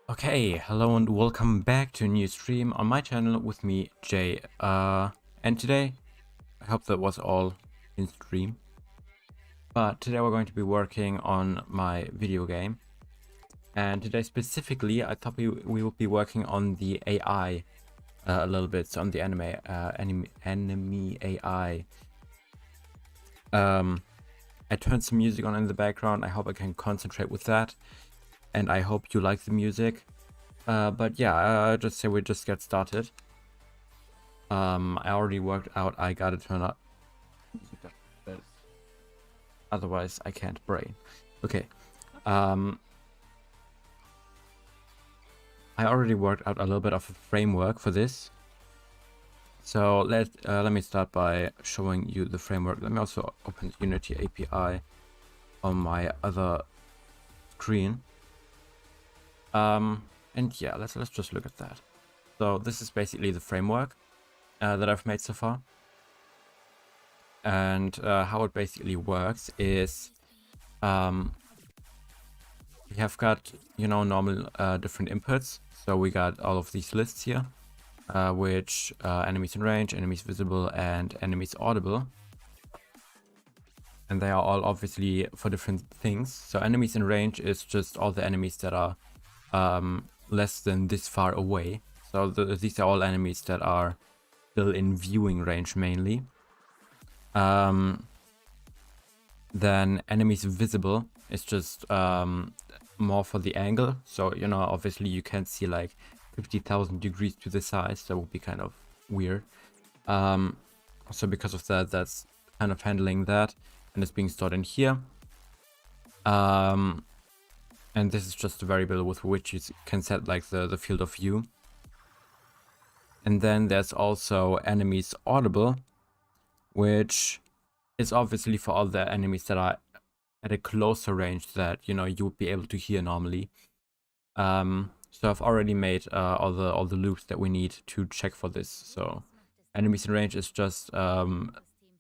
Okay, hello and welcome back to a new stream on my channel with me, Jay. And today, I hope that was all in stream. But today we're going to be working on my video game. And today specifically, I thought we would be working on the AI a little bit, so on the enemy AI. I turned some music on in the background. I hope I can concentrate with that. And I hope you like the music. But yeah, I just say we just get started. I already worked out I gotta turn up music, but otherwise I can't brain. Okay. I already worked out a little bit of a framework for this. So let me start by showing you the framework. Let me also open the Unity API on my other screen. And yeah, let's just look at that. So this is basically the framework that I've made so far. And how it basically works is we have got, normal different inputs. So we got all of these lists here, which enemies in range, enemies visible, and enemies audible. And they are all obviously for different things. So enemies in range is just all the enemies that are less than this far away. So these are all enemies that are still in viewing range mainly. Then enemies visible is just more for the angle. So, obviously you can't see like 50,000 degrees to the side. That would be kind of weird. So because of that, that's kind of handling that. And it's being stored in here. And this is just a variable with which you can set like the field of view. And then there's also enemies audible, which is obviously for all the enemies that are at a closer range that you would be able to hear normally. So I've already made all the loops that we need to check for this. So enemies in range is just an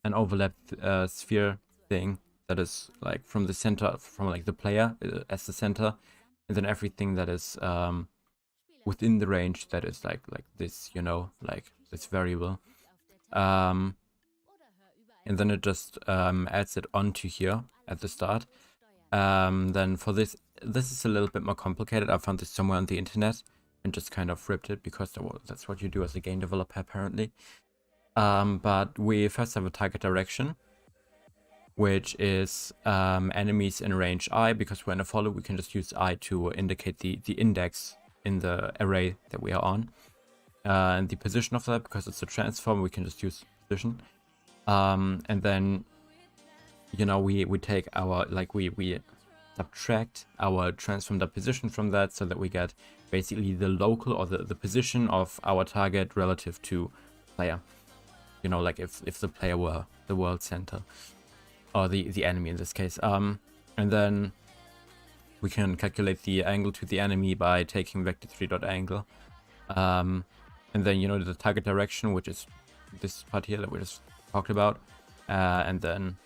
overlapped sphere thing that is like from the center, from like the player as the center, and then everything that is within the range that is like this, like this variable. And then it just adds it onto here at the start. Then for this is a little bit more complicated. I found this somewhere on the internet and just kind of ripped it because that's what you do as a game developer apparently. But we first have a target direction, which is enemies in range I. Because we're in a follow, we can just use I to indicate the index in the array that we are on. And the position of that, because it's a transform, we can just use position. And then, we take our, we subtract our transformed position from that so that we get basically the local or the position of our target relative to player. Like if the player were the world center or the enemy in this case. And then we can calculate the angle to the enemy by taking vector3.angle. And then, the target direction, which is this part here that we just talked about, and then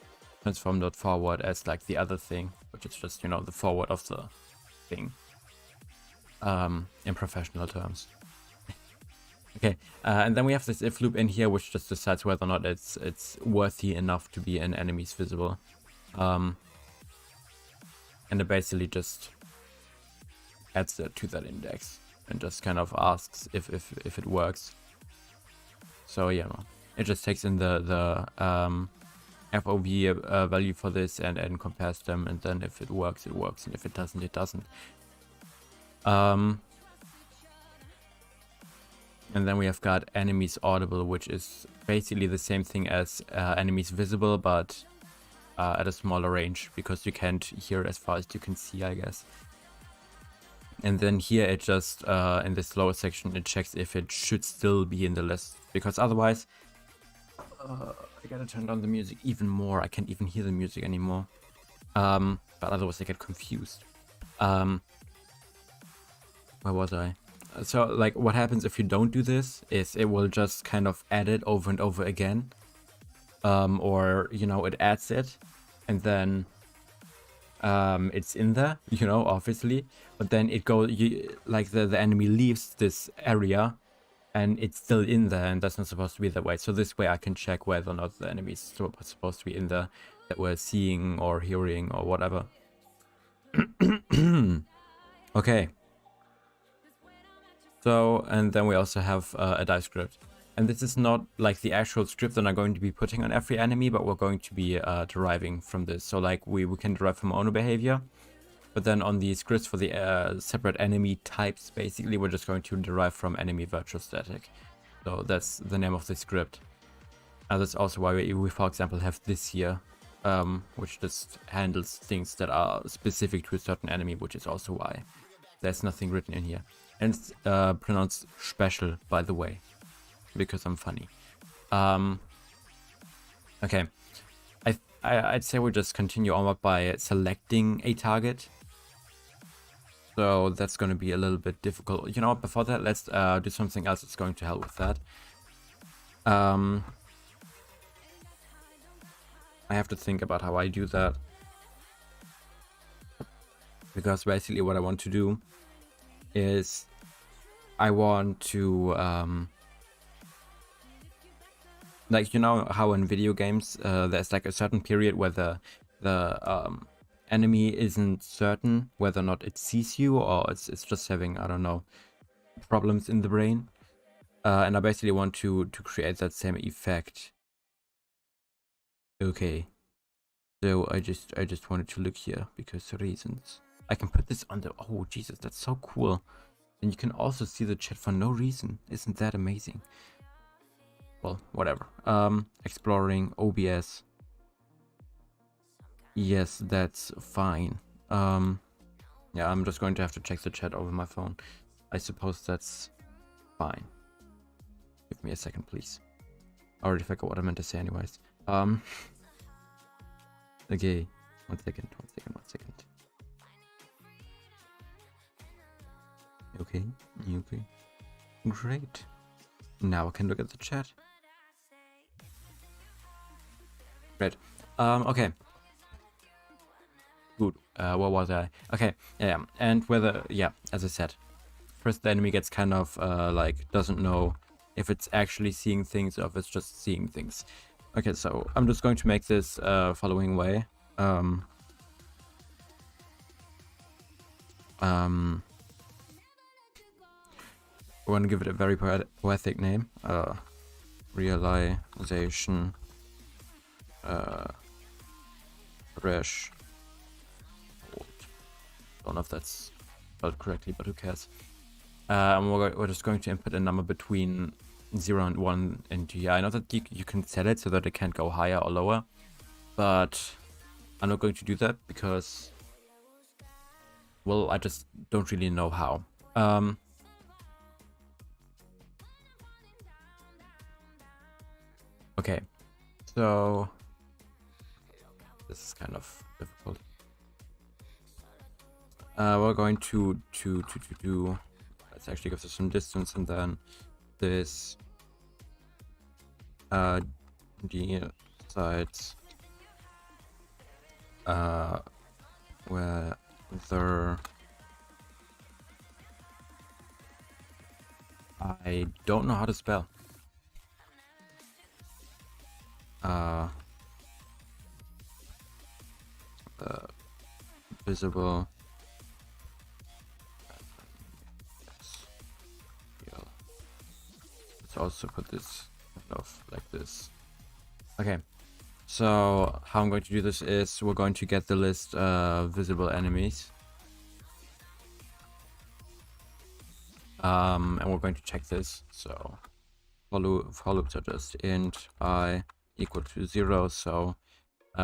transform.forward as like the other thing, which is just the forward of the thing in professional terms. Okay, and then we have this if loop in here, which just decides whether or not it's worthy enough to be in enemies visible, and it basically just adds it to that index and just kind of asks if it works. So yeah, it just takes in the FOV value for this and compares them, and then if it works, it works, and if it doesn't, it doesn't. And then we have got enemies audible, which is basically the same thing as enemies visible, but at a smaller range, because you can't hear as far as you can see, I guess. And then here it just, in this lower section, it checks if it should still be in the list, because otherwise, I gotta turn down the music even more. I can't even hear the music anymore. But otherwise I get confused. Where was I? So like what happens if you don't do this is it will just kind of add it over and over again. Or, it adds it, and then it's in there, you know, obviously, but then it goes, like the enemy leaves this area and it's still in there, and that's not supposed to be that way. So this way I can check whether or not the enemy is supposed to be in there that we're seeing or hearing or whatever. Okay. So, and then we also have a dice script. And this is not like the actual script that I'm going to be putting on every enemy, but we're going to be deriving from this. So like we can derive from owner behavior, but then on the scripts for the separate enemy types, basically we're just going to derive from enemy virtual static. So that's the name of the script. That's also why we for example have this here, which just handles things that are specific to a certain enemy, which is also why there's nothing written in here. And it's pronounced special, by the way, because I'm funny. Okay, I'd say we just continue onward by selecting a target. So that's going to be a little bit difficult. You know what, before that, let's do something else that's going to help with that. I have to think about how I do that. Because basically what I want to do is I want to like, you know how in video games there's like a certain period where the enemy isn't certain whether or not it sees you, or it's just having, I don't know, problems in the brain, and I basically want to create that same effect. Okay, so I just wanted to look here because reasons. I can put this on the, oh Jesus, that's so cool. And you can also see the chat for no reason. Isn't that amazing? Well, whatever. Exploring OBS. Yes, that's fine. Yeah, I'm just going to have to check the chat over my phone. I suppose that's fine. Give me a second, please. I already forgot what I meant to say anyways. Okay. One second. Okay, okay. Great. Now I can look at the chat. Great. Okay. Good. What was I? Okay, yeah. And whether, yeah, as I said, first the enemy gets kind of, like, doesn't know if it's actually seeing things or if it's just seeing things. Okay, so I'm just going to make this following way. I want to give it a very poetic name. Realization. Threshold. Don't know if that's spelled correctly, but who cares? And we're just going to input a number between 0 and 1 into here. I know that you can set it so that it can't go higher or lower, but I'm not going to do that because, well, I just don't really know how. Okay, so this is kind of difficult. We're going to do, let's actually give this some distance, and then this the sides whether I don't know how to spell. Visible. Let's also put this kind of like this. Okay, so how I'm going to do this is we're going to get the list of visible enemies. And we're going to check this. So for loops are just int I equal to 0. So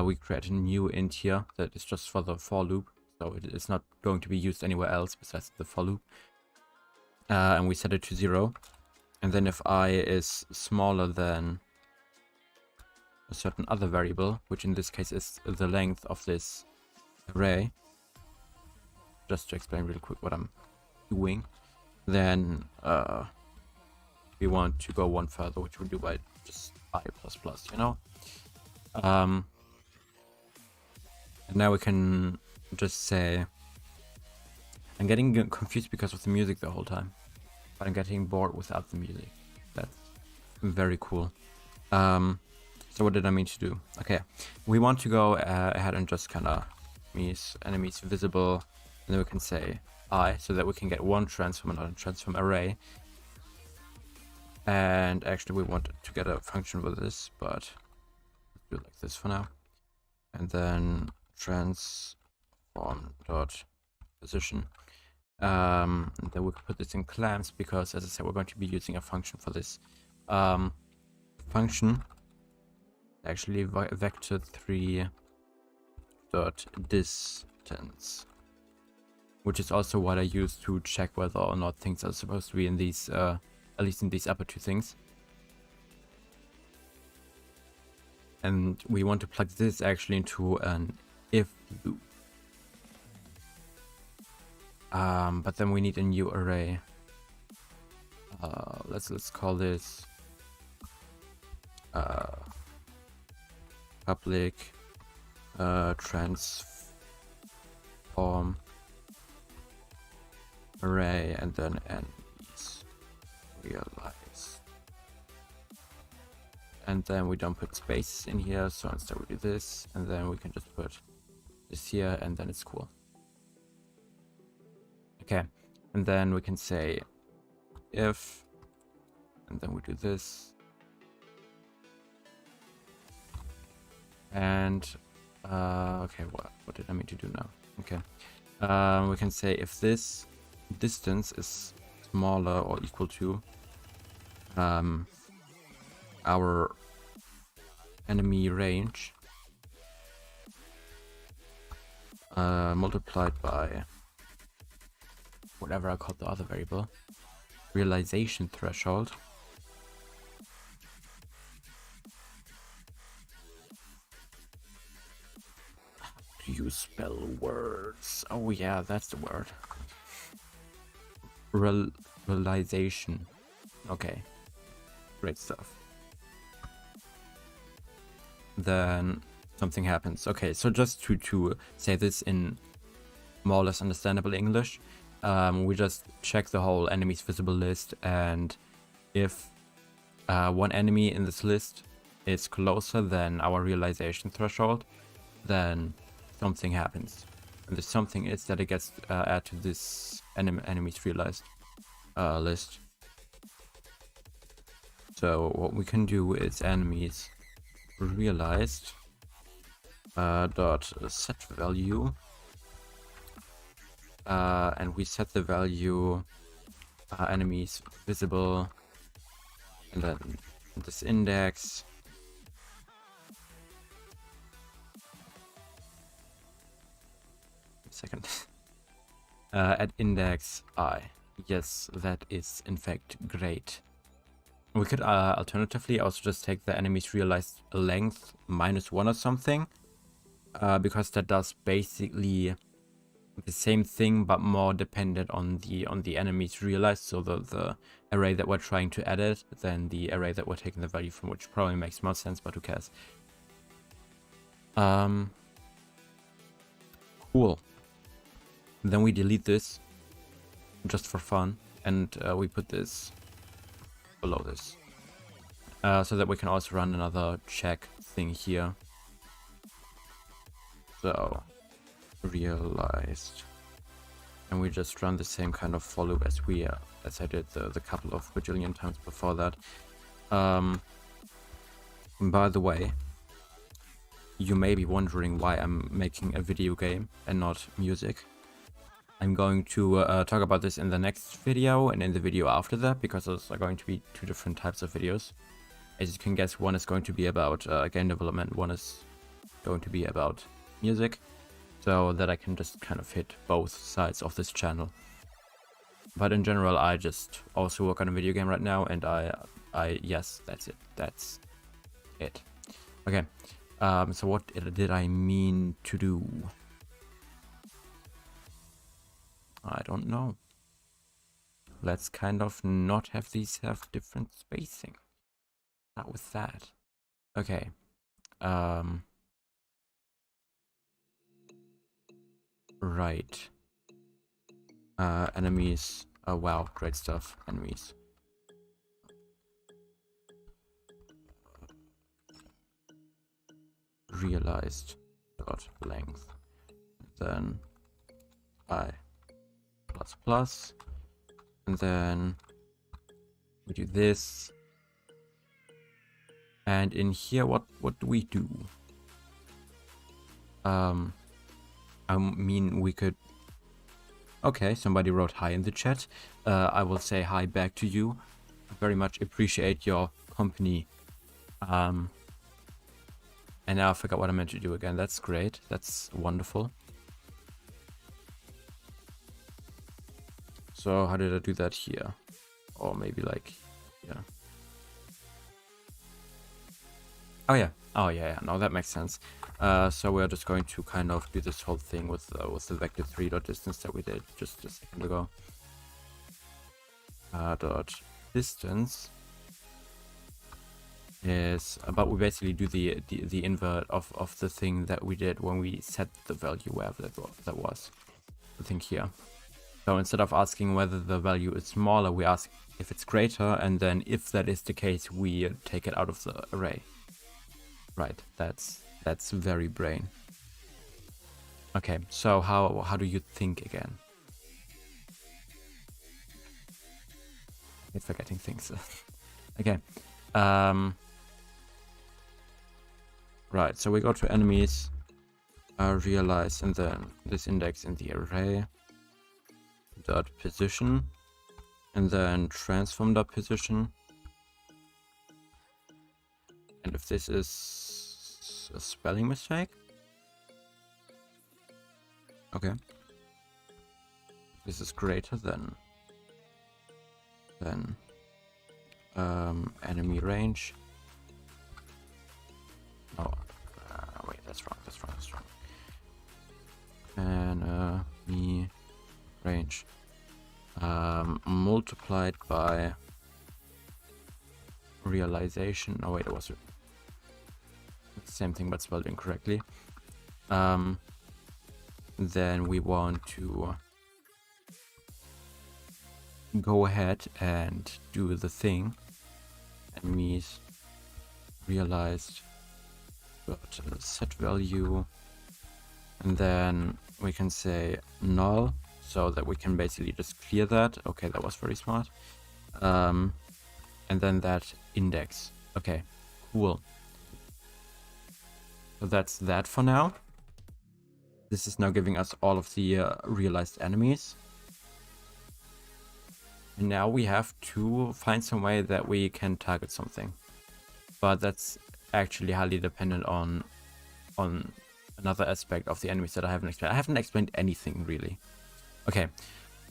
we create a new int here that is just for the for loop. So it's not going to be used anywhere else besides the for loop. And we set it to 0. And then if I is smaller than a certain other variable, which in this case is the length of this array, just to explain real quick what I'm doing, then we want to go one further, which we'll do by just I++, you know. And now we can just say, I'm getting confused because of the music the whole time, but I'm getting bored without the music. That's very cool. So what did I mean to do? Okay, we want to go ahead and just kind of enemies visible, and then we can say I, so that we can get one transform and not a transform array. And actually we want to get a function with this, but let's do it like this for now. And then transform dot position. And then we can put this in clamps because, as I said, we're going to be using a function for this. Function actually vector3 dot distance, which is also what I use to check whether or not things are supposed to be in these, at least in these upper two things. And we want to plug this actually into an if loop. But then we need a new array. Let's call this public transform array, and then enemies realize. And then we don't put spaces in here, so instead we do this, and then we can just put this here, and then it's cool. Okay, and then we can say if, and then we do this. And okay, what did I mean to do now? Okay, we can say if this distance is smaller or equal to our enemy range multiplied by whatever I called the other variable, realization threshold. Do you spell words? Oh yeah, that's the word. Realization. Okay, great stuff. Then something happens. Okay, so just to say this in more or less understandable English, we just check the whole enemies visible list, and if one enemy in this list is closer than our realization threshold, then something happens. And the something is that it gets added to this enemies realized list. So what we can do is enemies realized dot set value, and we set the value enemies visible, and then this index. Second. At index I. Yes, that is in fact great. We could alternatively also just take the enemy's realized length -1 or something, because that does basically the same thing but more dependent on the enemy's realized, so the array that we're trying to edit than the array that we're taking the value from, which probably makes more sense, but who cares. Cool. Then we delete this just for fun, and we put this below this, so that we can also run another check thing here. So realized, and we just run the same kind of for loop as we as I did the couple of bajillion times before that. By the way, you may be wondering why I'm making a video game and not music. I'm going to talk about this in the next video and in the video after that, because those are going to be two different types of videos. As you can guess, one is going to be about game development, one is going to be about music, so that I can just kind of hit both sides of this channel. But in general, I just also work on a video game right now, and I yes, that's it. Okay, so what did I mean to do? I don't know. Let's kind of not have these have different spacing. Not with that. Okay. Right. Enemies. Oh wow, great stuff. Enemies. Realized dot length. Then I plus plus. And then we do this. And in here, what do we do? I mean, we could... Okay, somebody wrote hi in the chat. I will say hi back to you. I very much appreciate your company. And now I forgot what I meant to do again. That's great. That's wonderful. So how did I do that here? Or maybe like, yeah. Oh yeah. Oh yeah. No, that makes sense. So we're just going to kind of do this whole thing with the vector 3 dot distance that we did just a second ago. Dot distance is about, we basically do the invert of the thing that we did when we set the value wherever that was. I think here. So instead of asking whether the value is smaller, we ask if it's greater, and then if that is the case, we take it out of the array. Right, that's very brain. Okay, so how do you think again? I'm forgetting things. Okay. Right, so we go to enemies, realize, and then this index in the array dot position, and then transform dot position. And if this is a spelling mistake, okay, this is greater than enemy range. Oh, wait, that's wrong. Enemy range multiplied by realization. Oh wait, it was the same thing but spelled incorrectly. Then we want to go ahead and do the thing. Enemies realized set value, and then we can say null, so that we can basically just clear that. Okay, that was very smart. And then that index. Okay, cool. So that's that for now. This is now giving us all of the realized enemies. And now we have to find some way that we can target something. But that's actually highly dependent on another aspect of the enemies that I haven't explained. I haven't explained anything really. Okay,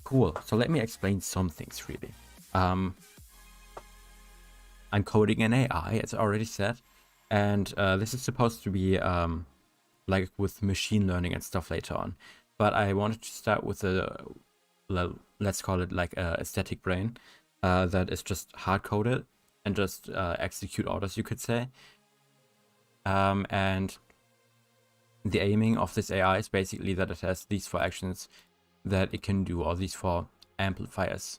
cool. So let me explain some things really. I'm coding an AI, as I already said, and this is supposed to be like with machine learning and stuff later on. But I wanted to start with a, let's call it like a static brain that is just hard coded and just execute orders, you could say. And the aiming of this AI is basically that it has these 4 actions that it can do, or these 4 amplifiers.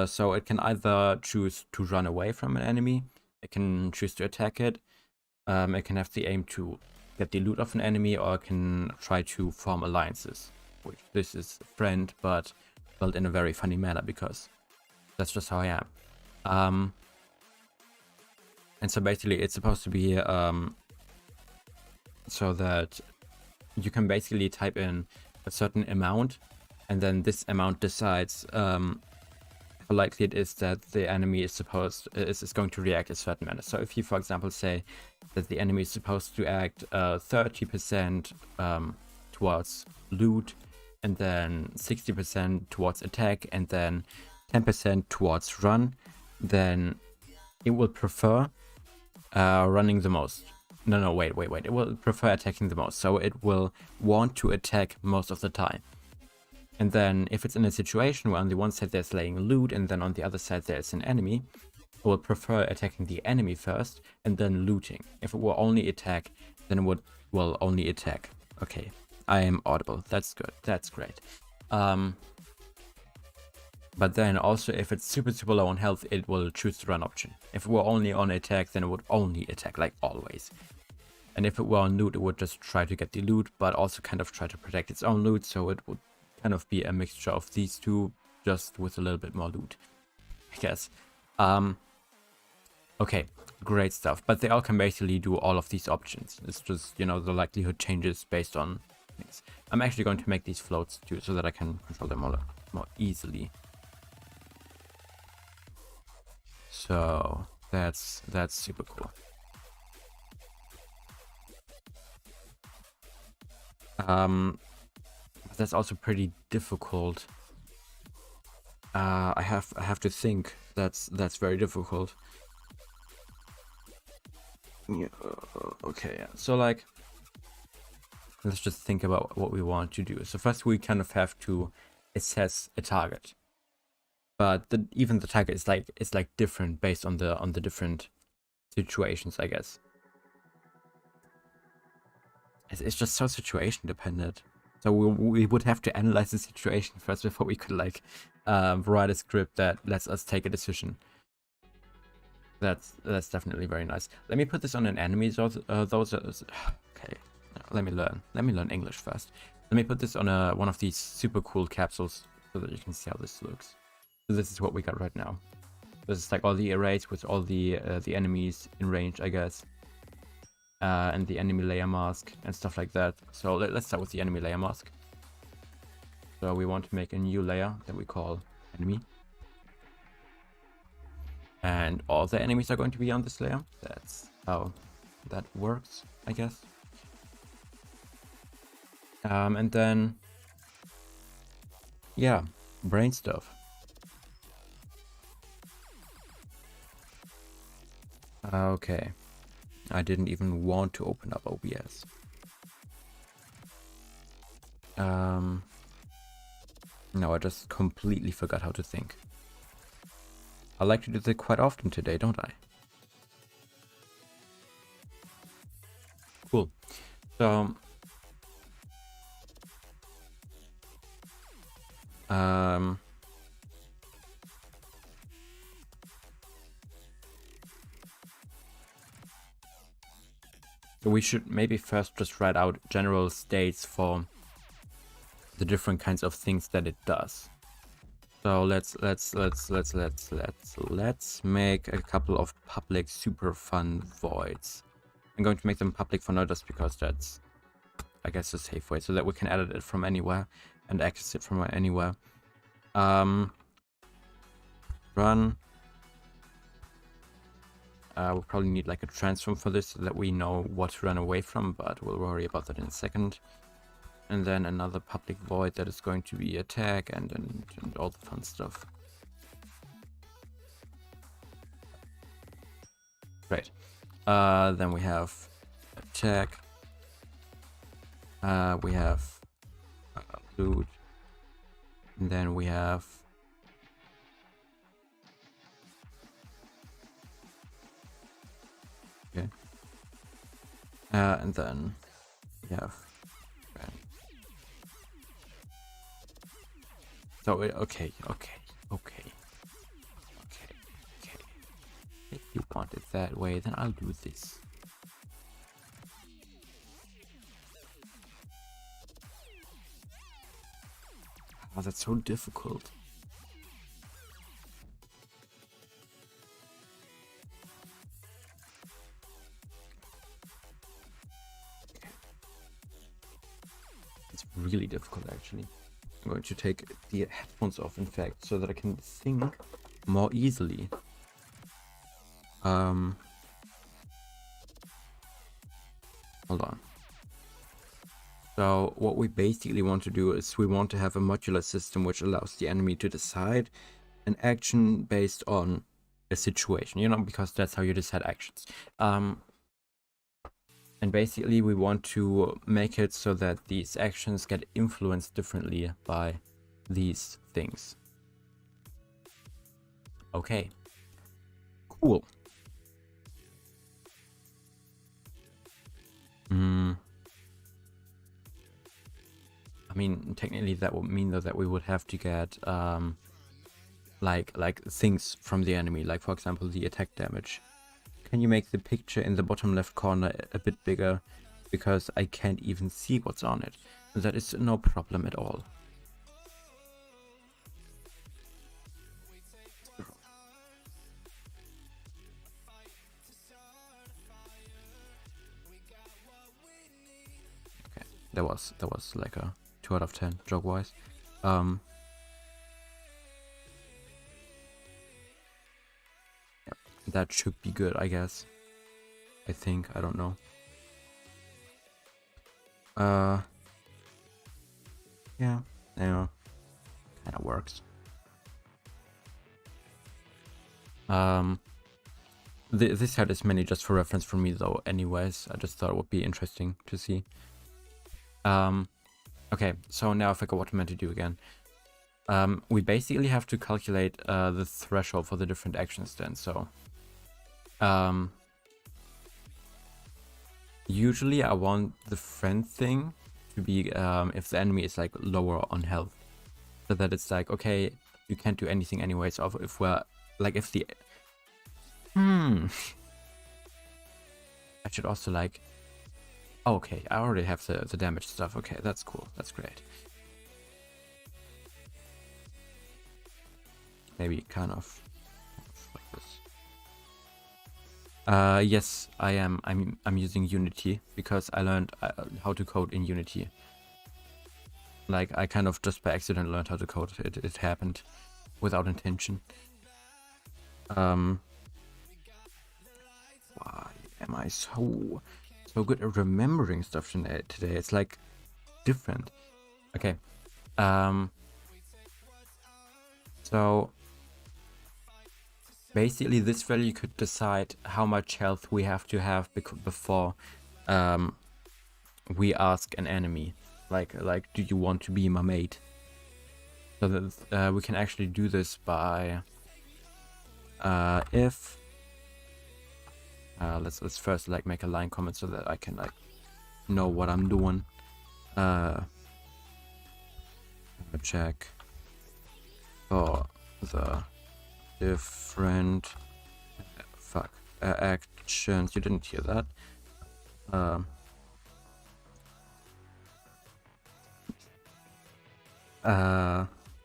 So it can either choose to run away from an enemy, it can choose to attack it, it can have the aim to get the loot of an enemy, or it can try to form alliances, which this is a friend, but built in a very funny manner, because that's just how I am. And so basically it's supposed to be so that you can basically type in a certain amount, and then this amount decides how likely it is that the enemy is going to react a certain manner. So if you, for example, say that the enemy is supposed to act 30% towards loot, and then 60% towards attack, and then 10% towards run, then it will prefer running the most. No, wait. It will prefer attacking the most. So it will want to attack most of the time. And then if it's in a situation where on the one side there's laying loot, and then on the other side there's an enemy, it will prefer attacking the enemy first and then looting. If it will only attack, then it will only attack. Okay, I am audible. That's good. That's great. But then also if it's super low on health, it will choose the run option. If it were only on attack, then it would only attack, like always. And if it were on loot, it would just try to get the loot, but also kind of try to protect its own loot. So it would kind of be a mixture of these two, just with a little bit more loot, I guess. Okay, great stuff. But they all can basically do all of these options. It's just, you know, the likelihood changes based on things. I'm actually going to make these floats too, so that I can control them more easily. So that's super cool. That's also pretty difficult. I have to think. That's very difficult. Yeah, okay, yeah. So like, let's just think about what we want to do. So first we kind of have to assess a target. But even the target is like different based on the different situations, I guess. It's just so situation dependent. So we would have to analyze the situation first before we could like write a script that lets us take a decision. That's definitely very nice. Let me put this on an enemy. Those okay. Let me learn English first. Let me put this on one of these super cool capsules so that you can see how this looks. So this is what we got right now. This is like all the arrays with all the enemies in range, I guess. And the enemy layer mask and stuff like that. So let's start with the enemy layer mask. So we want to make a new layer that we call enemy. And all the enemies are going to be on this layer. That's how that works, I guess. And then, yeah, brain stuff. Okay. I didn't even want to open up OBS. No, I just completely forgot how to think. I like to do that quite often today, don't I? Cool. So, we should maybe first just write out general states for the different kinds of things that it does. So let's make a couple of public super fun voids. I'm going to make them public for now just because that's, I guess, a safe way, so that we can edit it from anywhere and access it from anywhere. Run. We'll probably need like a transform for this so that we know what to run away from, but we'll worry about that in a second. And then another public void that is going to be attack and all the fun stuff. Great. Then we have attack. We have loot. And then we have okay. And then we have so okay. If you want it that way, then I'll do this. Oh, that's so difficult. It's really difficult, actually. I'm going to take the headphones off, in fact, so that I can think more easily. Hold on. So what we basically want to do is we want to have a modular system which allows the enemy to decide an action based on a situation, you know, because that's how you decide actions. And basically we want to make it so that these actions get influenced differently by these things. Okay. Cool. I mean, technically that would mean though that we would have to get like things from the enemy, like for example the attack damage. Can you make the picture in the bottom left corner a bit bigger, because I can't even see what's on it? That is no problem at all. Okay, that was like a 2 out of 10 joke wise. Yep, that should be good, I guess. I think, I don't know. Yeah, kind of works. This had is mainly just for reference for me though anyways. I just thought it would be interesting to see. Okay, so now I forgot what I meant to do again. We basically have to calculate the threshold for the different actions then. So usually I want the friend thing to be if the enemy is like lower on health, so that it's like, okay, you can't do anything anyways. So if we're like, if the I should also like, oh, okay, I already have the damage stuff. Okay, that's cool, that's great. Maybe kind of like this. Yes, I am. I'm using Unity because I learned how to code in Unity. Like, I kind of just by accident learned how to code. It happened without intention. Why am I so good at remembering stuff today? It's like different. Okay. So basically this value could decide how much health we have to have before we ask an enemy, like do you want to be my mate? So that we can actually do this by if let's first like make a line comment so that I can like know what I'm doing. Check for the different actions. You didn't hear that.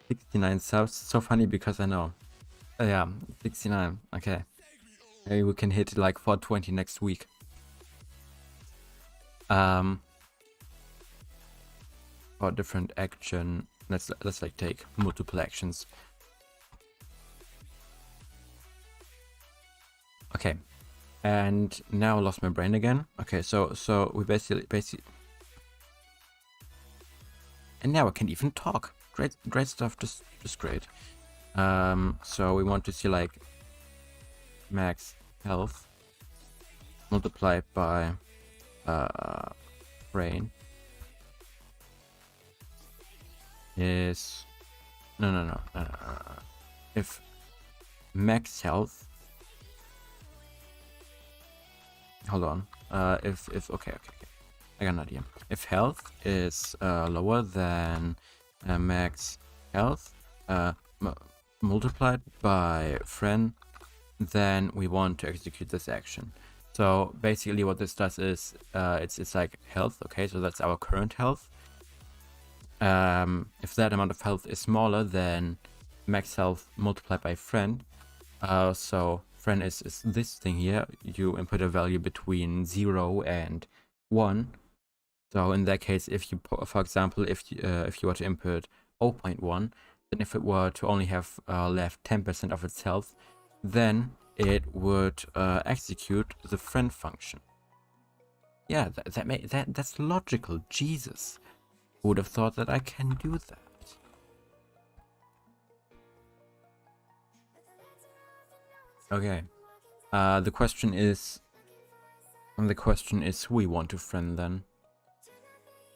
69 subs. So funny because I know. Yeah, 69. Okay. Maybe we can hit like 420 next week. For different action, let's like take multiple actions. Okay, and now I lost my brain again. Okay, so we basically, and now I can even talk. Great stuff, just great. So we want to see like max health multiplied by brain is no. If max health, hold on. If okay, I got an idea. If health is lower than max health multiplied by friend, then we want to execute this action. So basically what this does is it's like health. Okay, so that's our current health. If that amount of health is smaller than max health multiplied by friend, so friend is this thing here. You input a value between 0 and 1. So in that case, if you, for example, if you were to input 0.1, then if it were to only have left 10% of its health, then it would execute the friend function. Yeah, that's logical. Jesus, who would have thought that I can do that? Okay. The question is who we want to friend then.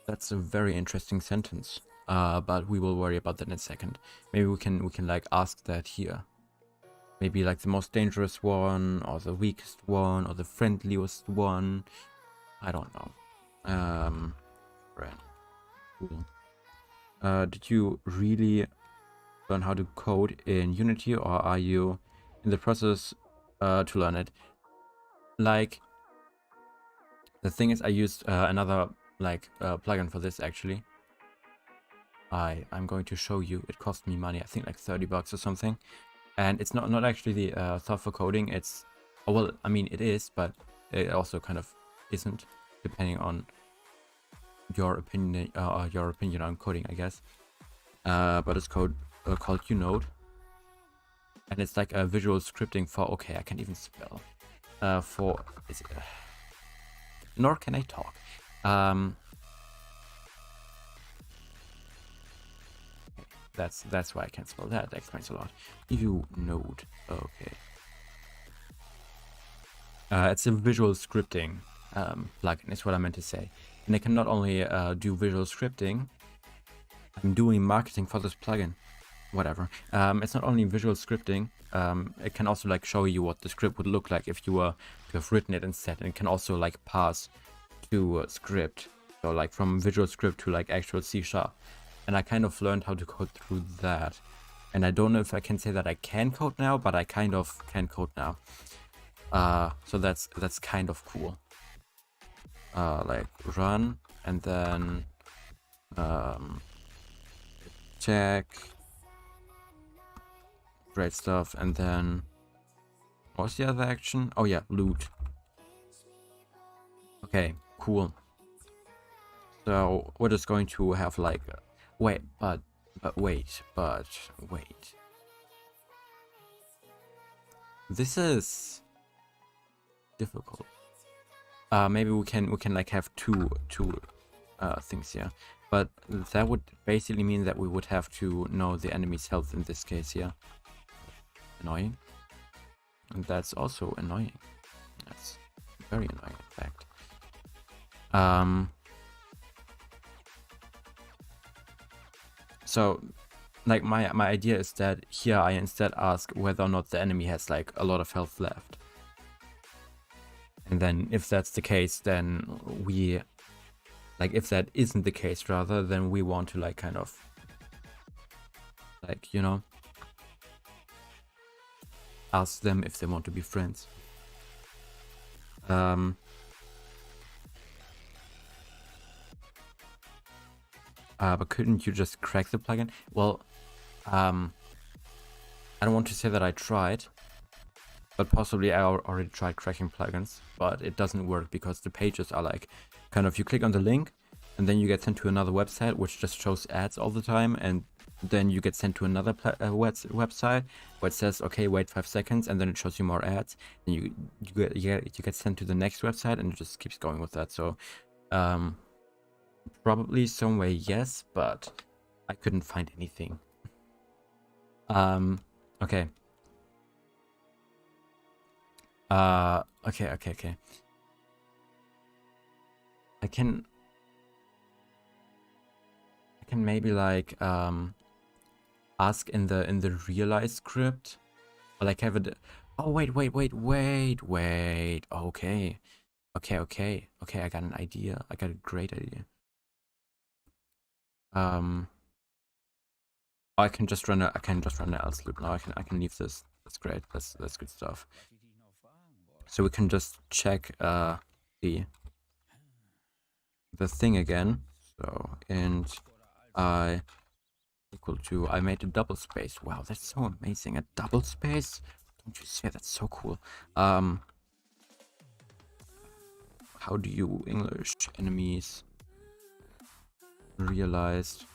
That's a very interesting sentence. But we will worry about that in a second. Maybe we can like ask that here. Maybe like the most dangerous one, or the weakest one, or the friendliest one. I don't know. Right. Cool. Did you really learn how to code in Unity, or are you in the process to learn it? Like, the thing is, I used another plugin for this actually. I'm going to show you. It cost me money, I think like 30 bucks or something. And it's not actually the stuff for coding. It's, oh, well, I mean, it is, but it also kind of isn't, depending on your opinion on coding, I guess. But it's called Unode, and it's like a visual scripting for, okay, I can't even spell, nor can I talk. That's why I can't spell that. That explains a lot. Unode, okay. It's a visual scripting plugin, is what I meant to say. And I can not only do visual scripting, I'm doing marketing for this plugin. Whatever. It's not only visual scripting, it can also like show you what the script would look like if you were to have written it instead. And it can also like pass to a script. So like from visual script to like actual C#. And I kind of learned how to code through that. And I don't know if I can say that I can code now, but I kind of can code now. So that's kind of cool. Like run, and then check, great stuff, and then what's the other action? Oh yeah, loot. Okay, cool. So we're just going to have like, wait. This is difficult. Maybe we can like have two things here, but that would basically mean that we would have to know the enemy's health in this case here. Annoying. And that's also annoying. That's very annoying, in fact. So like my idea is that here I instead ask whether or not the enemy has like a lot of health left. And then if that's the case, then we, like, if that isn't the case rather, then we want to like kind of like, you know, ask them if they want to be friends. But couldn't you just crack the plugin? Well, I don't want to say that I tried, but possibly I already tried cracking plugins, but it doesn't work because the pages are like, kind of, you click on the link and then you get sent to another website which just shows ads all the time, and then you get sent to another website where it says, okay, wait 5 seconds, and then it shows you more ads, and you get sent to the next website, and it just keeps going with that. So probably some way yes, but I couldn't find anything. Okay. Okay. I can maybe like ask in the realize script, or like have it. Oh wait. Okay. I got an idea. I got a great idea. I can just run an else loop now. I can leave this. That's great. That's good stuff. So we can just check the thing again. So int I equal to, I made a double space. Wow, that's so amazing. A double space? Don't you say? That's so cool. How do you English enemies realized?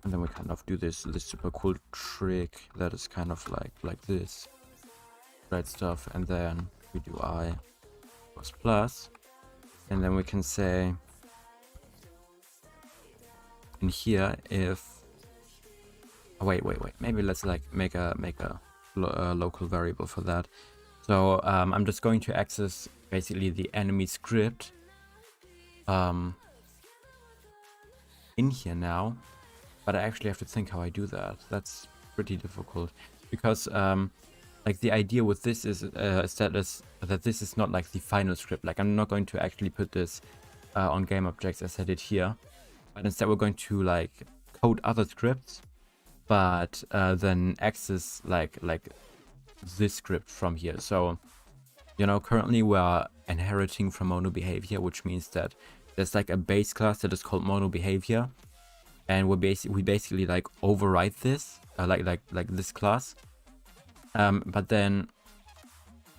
And then we kind of do this super cool trick that is kind of like this. Right stuff, and then we do I plus, and then we can say in here if, oh, wait, maybe let's like make a local variable for that. So I'm just going to access basically the enemy script in here now, but I actually have to think how I do that. That's pretty difficult because like the idea with this is that this is not like the final script. Like I'm not going to actually put this on game objects as I did here. but instead we're going to like code other scripts, but then access like this script from here. So, you know, currently we're inheriting from mono behavior, which means that there's like a base class that is called mono behavior, and we basically like override this like this class. But then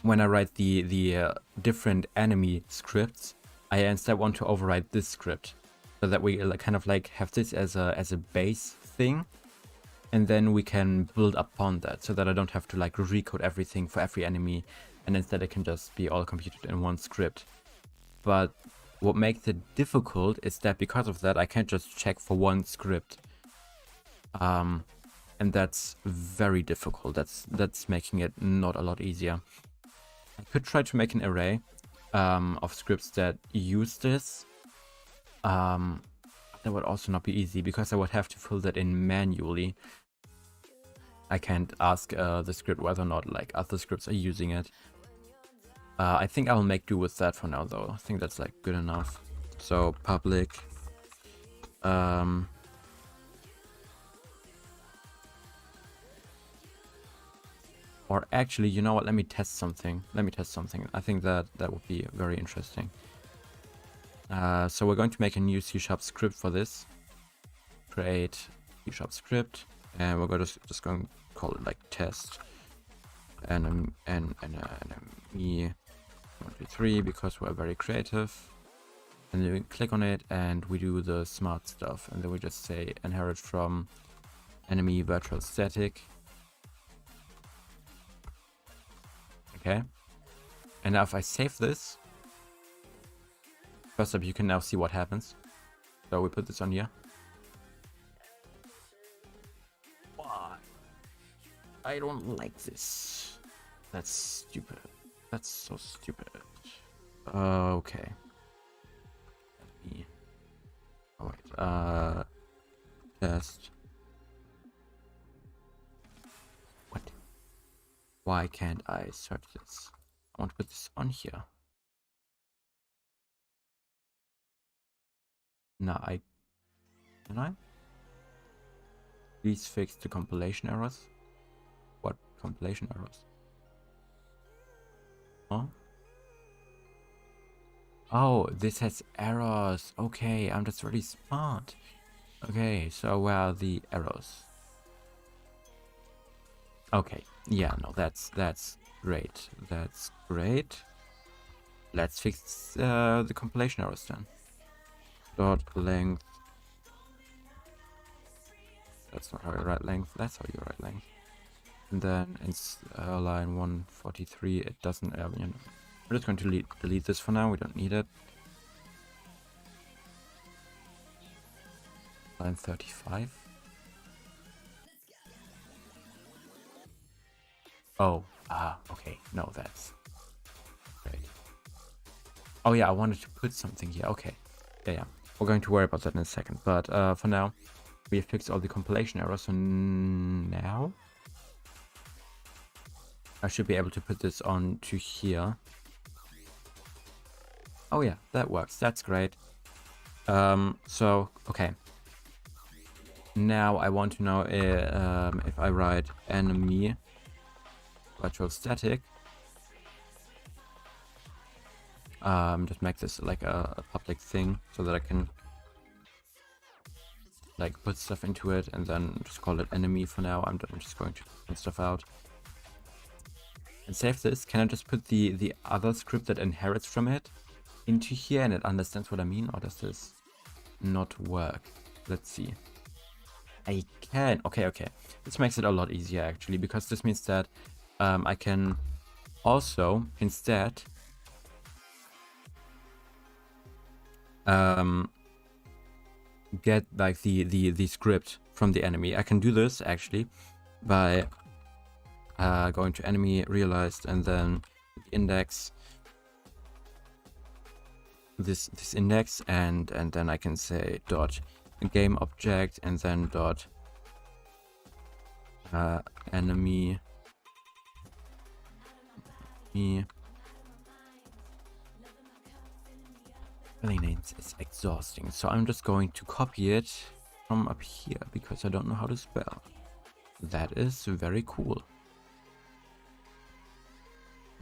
when I write the different enemy scripts, I instead want to override this script, so that we kind of like have this as a base thing, and then we can build upon that, so that I don't have to like recode everything for every enemy, and instead it can just be all computed in one script. But what makes it difficult is that because of that, I can't just check for one script. And that's very difficult. That's making it not a lot easier. I could try to make an array of scripts that use this. That would also not be easy, because I would have to fill that in manually. I can't ask the script whether or not like other scripts are using it. I think I'll make do with that for now, though. I think that's like good enough. So public or actually, you know what? Let me test something. I think that would be very interesting. So we're going to make a new C# script for this. Create C# script, and we're going to just going to call it like test enemy 123, because we're very creative. And then we click on it and we do the smart stuff, and then we just say inherit from enemy virtual static. Okay, and now if I save this, first up, you can now see what happens. So we put this on here. Why? I don't like this. That's stupid. That's so stupid. Okay. Alright, test. What? Why can't I search this? I want to put this on here. No, can I? Please fix the compilation errors. What compilation errors? Huh? Oh, this has errors. Okay, I'm just really smart. Okay, so where are the errors? Okay, yeah, no, that's great. That's great. Let's fix the compilation errors then. Dot length. That's not how you write length. That's how you write length. And then it's line 143. It doesn't. You know, we're just going to delete this for now. We don't need it. Line 35. Oh, okay. No, that's great. Oh yeah, I wanted to put something here. Okay. Yeah. We're going to worry about that in a second. But for now, we have fixed all the compilation errors. So now I should be able to put this on to here. Oh yeah, that works. That's great. So, okay. Now I want to know if I write enemy virtual static. Just make this like a public thing, so that I can like put stuff into it, and then just call it enemy for now. I'm just going to put stuff out and save this. Can I just put the other script that inherits from it into here, and it understands what I mean, or does this not work? Let's see. I can. Okay. This makes it a lot easier actually, because this means that I can also instead get like the script from the enemy. I can do this actually by going to enemy realized, and then index this index, and then I can say dot game object, and then dot enemy Spelling names is exhausting, so I'm just going to copy it from up here because I don't know how to spell. That is very cool.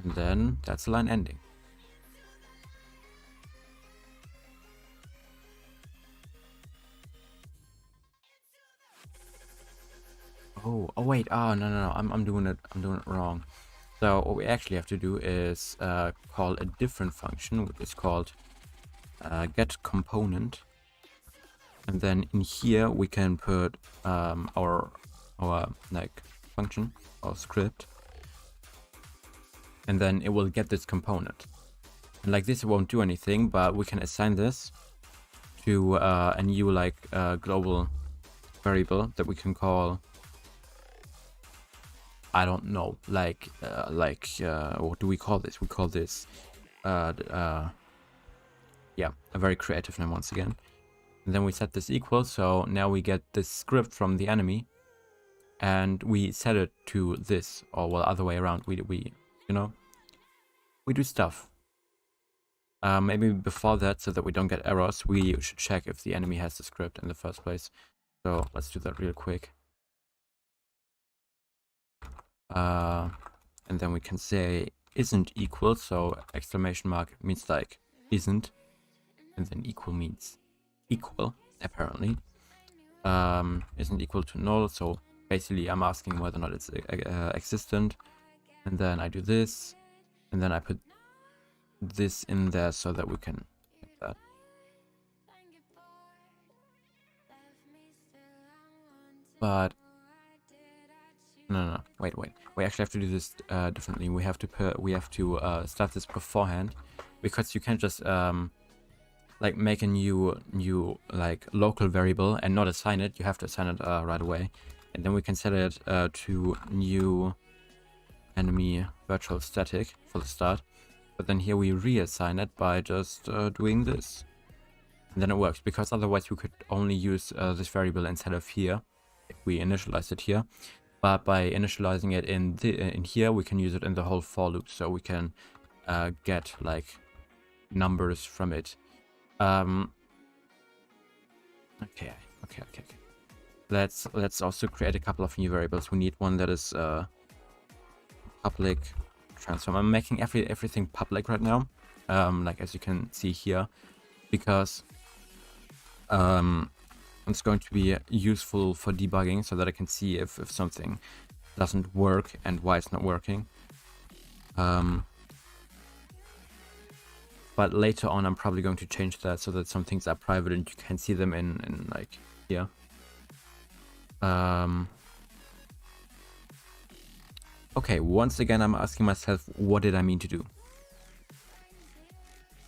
And then that's the line ending. Oh wait, no, I'm doing it wrong. So what we actually have to do is call a different function, which is called get component. And then in here we can put our like function or script, and then it will get this component. And like this, it won't do anything, but we can assign this to a new like global variable that we can call, I don't know, like what do we call this? We call this yeah, a very creative name once again. And then we set this equal, so now we get this script from the enemy, and we set it to this, or well, other way around. We you know, we do stuff. Maybe before that, so that we don't get errors, we should check if the enemy has the script in the first place. So let's do that real quick. And then we can say isn't equal, so exclamation mark means like isn't, and then equal means equal, apparently. Isn't equal to null, so basically I'm asking whether or not it's existent. And then I do this, and then I put this in there so that we can get that. But no, wait, we actually have to do this differently. We have to start this beforehand, because you can't just like make a new like local variable and not assign it. You have to assign it right away, and then we can set it to new enemy virtual static for the start. But then here we reassign it by just doing this, and then it works, because otherwise we could only use this variable instead of here if we initialize it here. But by initializing it in here, we can use it in the whole for loop, so we can get like numbers from it. Okay. Let's also create a couple of new variables. We need one that is public transform. I'm making everything public right now, like as you can see here, because it's going to be useful for debugging, so that I can see if something doesn't work and why it's not working. But later on I'm probably going to change that so that some things are private and you can see them in like here. Okay, once again I'm asking myself, what did I mean to do?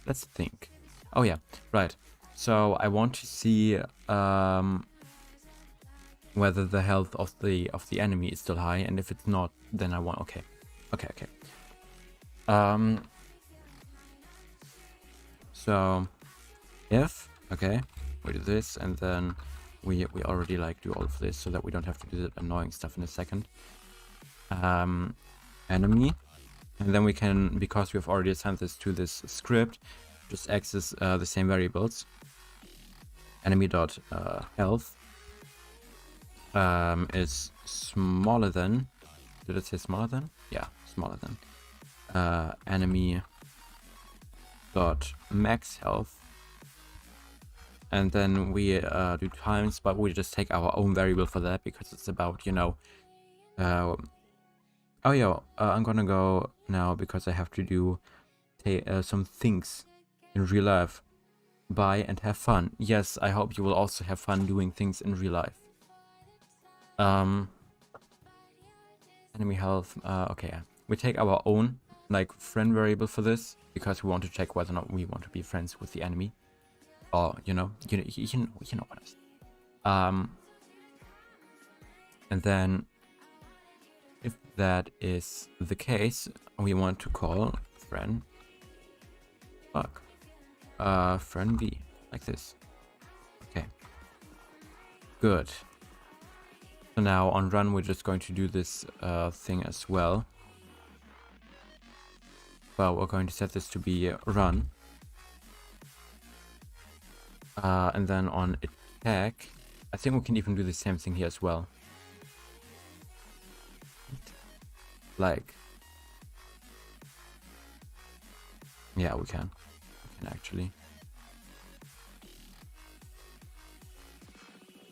Let's think. Oh yeah, right. So I want to see whether the health of the enemy is still high, and if it's not, then I want okay. So if we do this, and then we already like do all of this so that we don't have to do that annoying stuff in a second. Enemy, and then we can, because we've already assigned this to this script, just access the same variables. Enemy dot health is smaller than, did it say smaller than? Yeah, smaller than enemy dot max health, and then we do times, but we just take our own variable for that, because it's about, you know, oh yeah, I'm gonna go now because I have to do some things in real life. Bye and have fun. Yes, I hope you will also have fun doing things in real life. Enemy health, okay, we take our own like friend variable for this, because we want to check whether or not we want to be friends with the enemy, or you know what I said. And then if that is the case, we want to call friend friend v, like this. Okay, good. So now on run we're just going to do this thing as well. Well, we're going to set this to be run, And then on attack, I think we can even do the same thing here as well. Like, yeah, we can actually.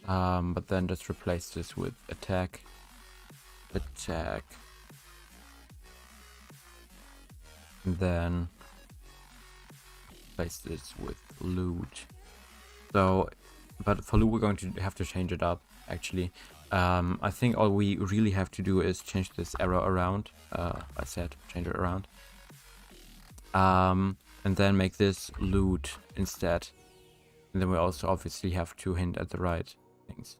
But then just replace this with attack, and then replace this with loot. So, but for loot we're going to have to change it up actually. I think all we really have to do is change this arrow around. I said change it around. And then make this loot instead. And then we also obviously have to hint at the right things.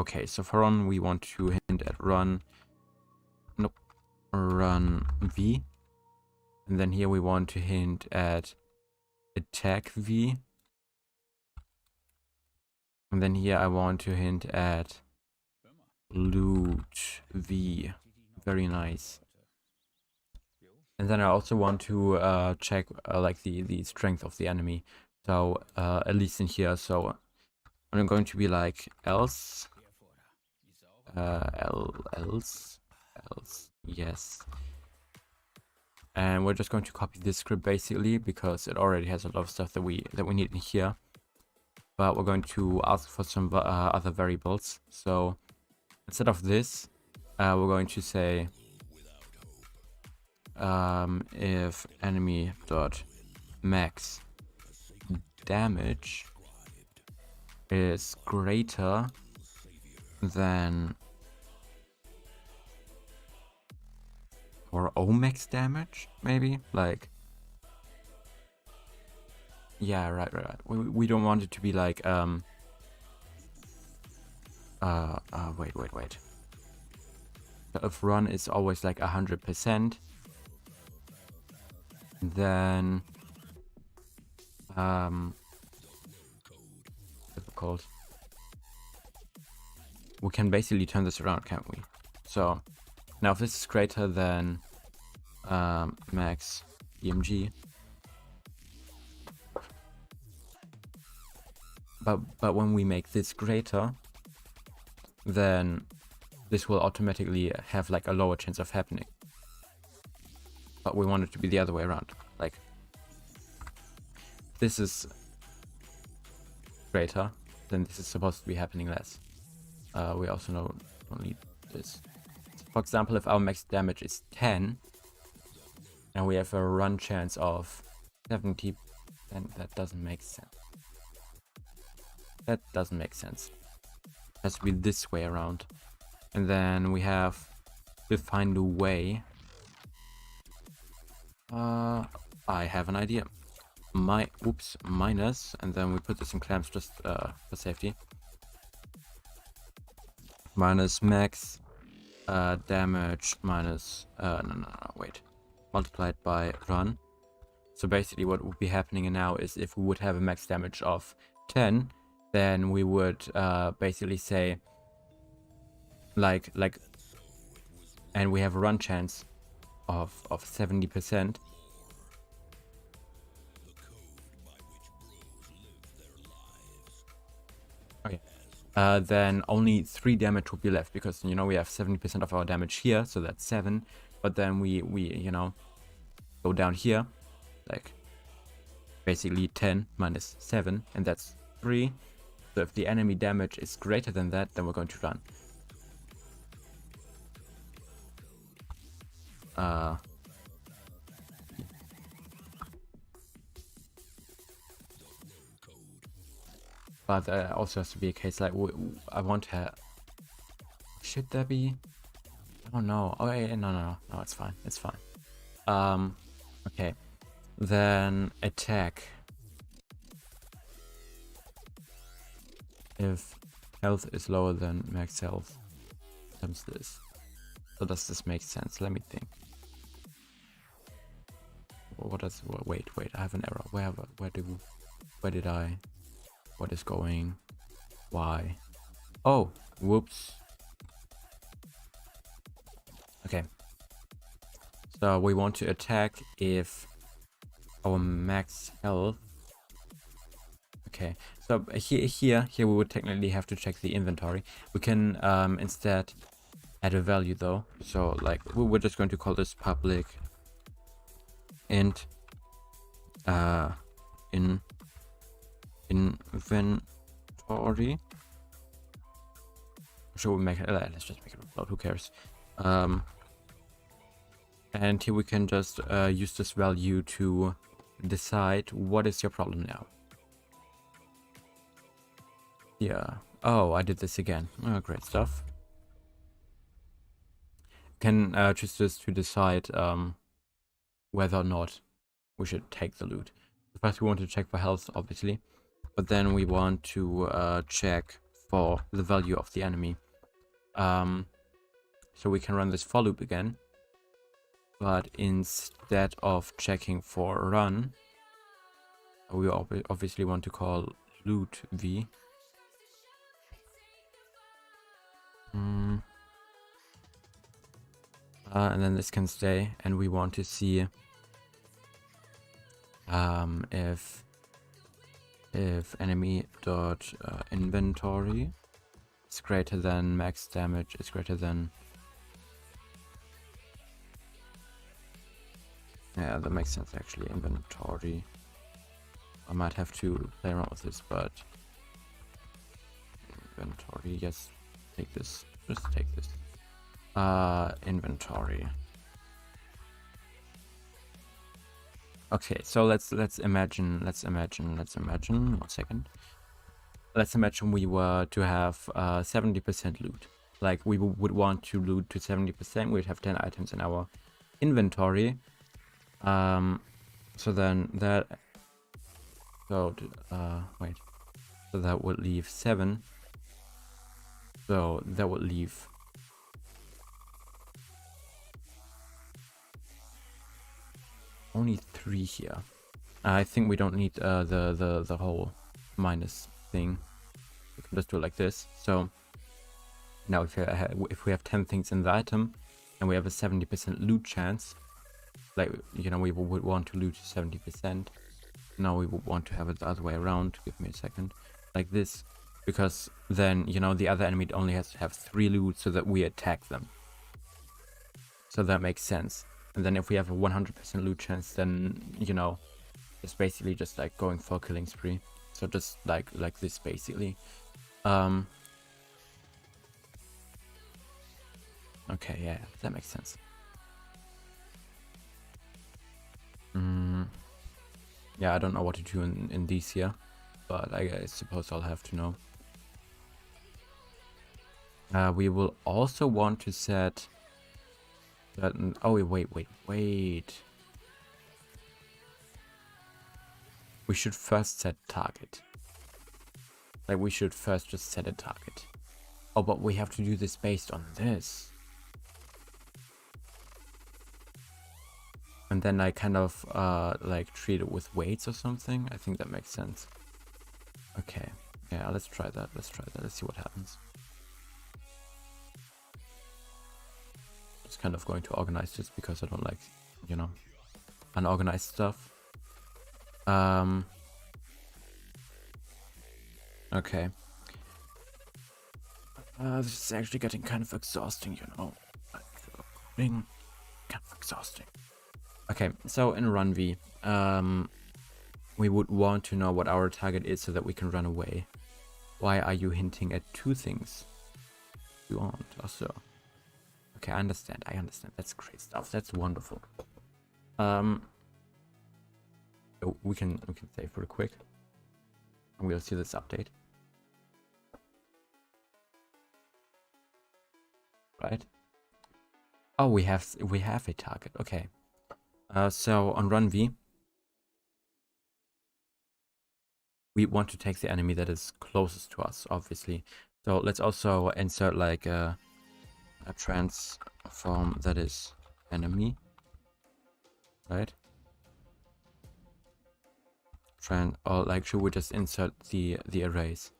Okay, so for run we want to hint at run. Nope. Run V. And then here we want to hint at attack V. And then here I want to hint at loot V. Very nice. And then I also want to check like the strength of the enemy. So at least in here. So I'm going to be like else, else, yes. And we're just going to copy this script basically because it already has a lot of stuff that we need in here. But we're going to ask for some other variables. So instead of this, we're going to say if enemy dot max damage is greater than or max damage, maybe, like, yeah, right. We don't want it to be like wait. So if run is always like 100%, then difficult. We can basically turn this around, can't we? So now if this is greater than max EMG, but when we make this greater, then this will automatically have like a lower chance of happening. But we want it to be the other way around. Like, this is greater, then this is supposed to be happening less. We also don't need this. For example, if our max damage is 10 and we have a run chance of 70, then that doesn't make sense. That doesn't make sense. It has to be this way around. And then we have to find a way. I have an idea. Minus, and then we put this in clamps just for safety. Minus max damage minus wait, multiplied by run. So basically what would be happening now is if we would have a max damage of 10, then we would basically say like and we have a run chance of 70%. Okay. Then only 3 damage would be left because, you know, we have 70% of our damage here, so that's 7. But then we you know, go down here, like basically 10 minus 7, and that's 3. So if the enemy damage is greater than that, then we're going to run. But there also has to be a case like I want to. Should there be? I don't know. Oh yeah, no, it's fine. It's fine. Okay. Then attack. If health is lower than max health, times this. So does this make sense? Let me think. What does? Wait. I have an error. Where did I? What is going? Why? Oh, whoops. Okay. So we want to attack if our max health. Okay, so here we would technically have to check the inventory. We can instead add a value though. So like we're just going to call this public int in inventory. Should we make it? Let's just make it a float. Who cares? And here we can just use this value to decide what is your problem now. Yeah. Oh, I did this again. Oh, great stuff. Can choose this to decide whether or not we should take the loot. First, we want to check for health, obviously, but then we want to check for the value of the enemy. So we can run this for loop again, but instead of checking for run, we obviously want to call loot v. And then this can stay, and we want to see if enemy dot inventory is greater than max damage is greater than. Yeah, that makes sense actually. Inventory. I might have to play around with this, but inventory. Yes, take this. Just take this. Inventory. Okay, so let's imagine 1 second. Let's imagine we were to have 70% loot. Like we would want to loot to 70%. We'd have 10 items in our inventory. So then that wait. So that would leave 7. So that would leave only 3 here. I think we don't need the whole minus thing. We can just do it like this. So now if we have 10 things in the item and we have a 70% loot chance, like, you know, we would want to loot 70%. Now we would want to have it the other way around. Give me a second. Like this. Because then, you know, the other enemy only has to have 3 loot so that we attack them. So that makes sense. And then if we have a 100% loot chance, then, you know, it's basically just like going for a killing spree. So just like this basically. Okay, yeah, that makes sense. Yeah, I don't know what to do in these here, but I suppose I'll have to know. We will also want to set certain. Oh, wait. We should first set target. Like we should first just set a target. Oh, but we have to do this based on this. And then I kind of like treat it with weights or something. I think that makes sense. Okay. Yeah, let's try that. Let's see what happens. Just kind of going to organize this because I don't like, you know, unorganized stuff. Okay. This is actually getting kind of exhausting, you know. Being kind of exhausting. Okay, so in run V, we would want to know what our target is so that we can run away. Why are you hinting at 2 things? You want also. Okay, I understand. That's great stuff. That's wonderful. We can save real quick, and we'll see this update. Right? Oh, we have a target. Okay. So on run V, we want to take the enemy that is closest to us, obviously. So let's also insert like a transform that is enemy, right? Or like, should we just insert the arrays?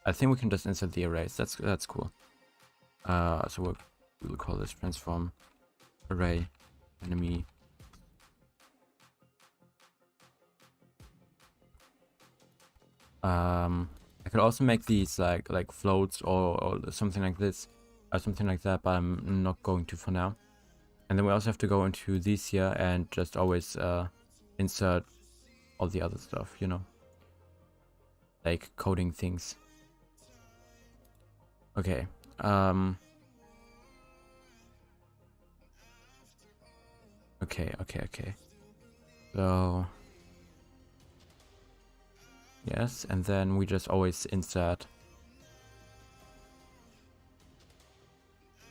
I think we can just insert the arrays. That's cool. So we'll call this transform array enemy. I could also make these like floats or something like this, or something like that, but I'm not going to for now. And then we also have to go into these here and just always insert all the other stuff, you know, like coding things. Okay. Okay. So yes, and then we just always insert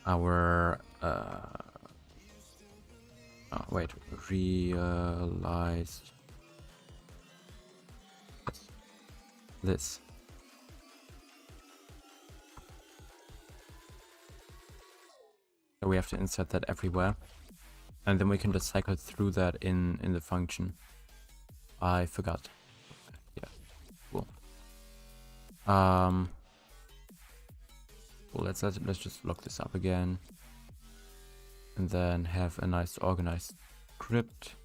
our wait, realized this. So we have to insert that everywhere, and then we can just cycle through that in the function. I forgot. Yeah, cool. Well, let's just lock this up again, and then have a nice organized script.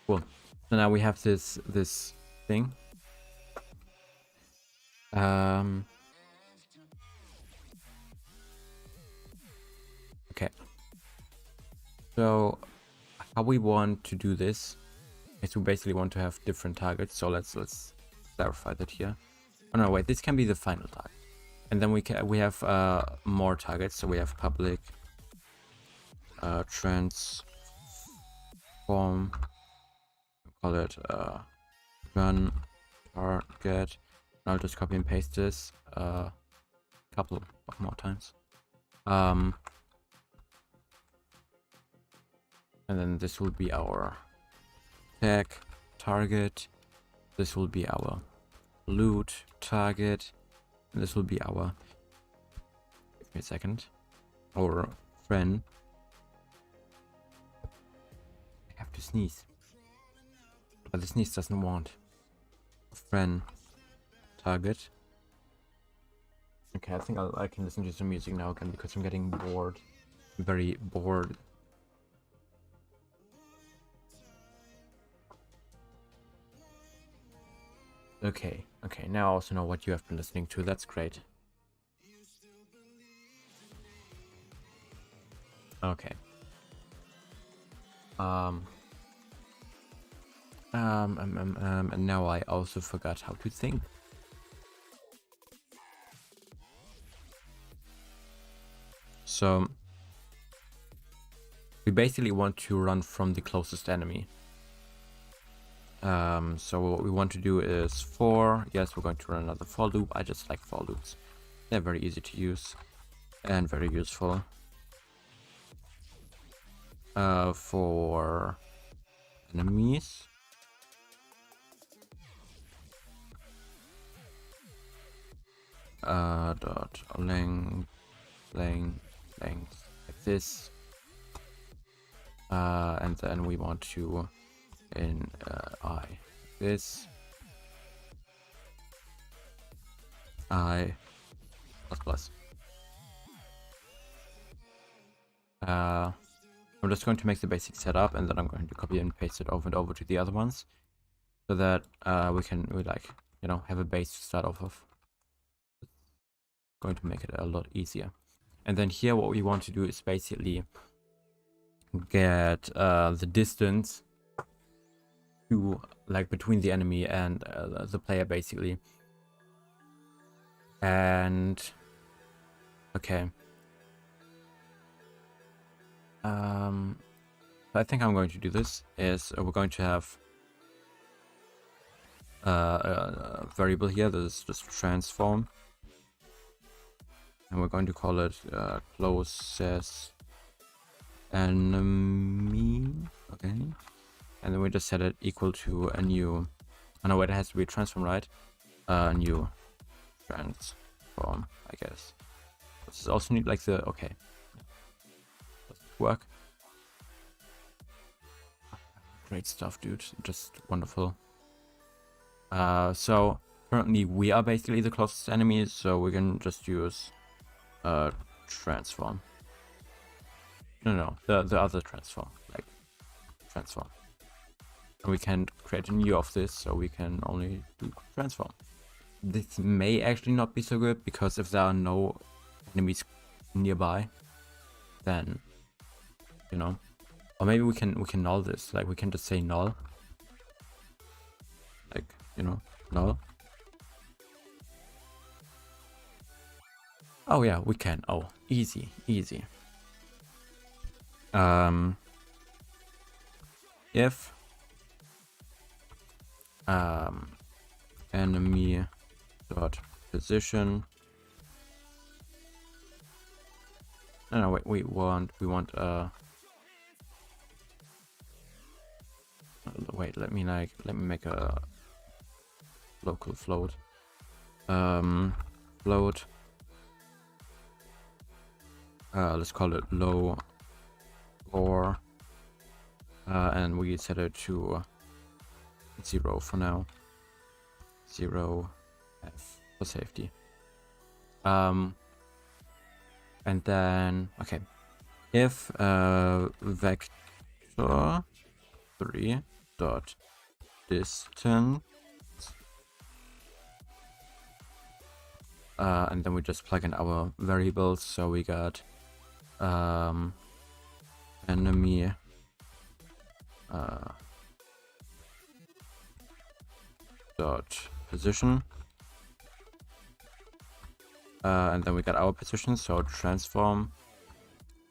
Cool. So now we have this thing. Okay. So how we want to do this is we basically want to have different targets. So let's clarify that here. Oh no, wait, this can be the final target. And then we have more targets. So we have public transform, call it run target. And I'll just copy and paste this a couple of more times. And then this will be our tag target. This will be our loot target. And this will be our, give me a second, our friend. I have to sneeze, but the sneeze doesn't want. Friend target. Okay, I think I can listen to some music now again because I'm getting bored. I'm very bored. Okay, now I also know what you have been listening to. That's great. Okay. And now I also forgot how to think. So we basically want to run from the closest enemy. So what we want to do is for, yes, we're going to run another for loop. I just like for loops. They're very easy to use and very useful. For enemies. Dot length like this. And then we want to in I this I plus. I'm just going to make the basic setup, and then I'm going to copy and paste it over and over to the other ones, so that we like, you know, have a base to start off of. It's going to make it a lot easier. And then here what we want to do is basically get the distance to, like, between the enemy and the player basically. And okay, I think I'm going to do this is we're going to have a variable here that is just transform, and we're going to call it closest enemy. Okay, and then we just set it equal to a new, oh no, wait, it has to be a transform, right? New transform, I guess. This also need like the, okay, does it work? Great stuff, dude, just wonderful. So currently we are basically the closest enemy, so we can just use transform. No, the other transform, like transform. And we can't create a new of this, so we can only do transform. This may actually not be so good, because if there are no enemies nearby, then, you know, or maybe we can null this. Like, we can just say null, like, you know, null. Oh yeah, we can. Oh, easy. If enemy dot position. No, wait, we want wait, let me make a local float. Float. Let's call it low or and we set it to 0 for now. 0 F for safety. And then okay, if vector 3 dot distance and then we just plug in our variables, so we got enemy dot position, and then we got our position, so transform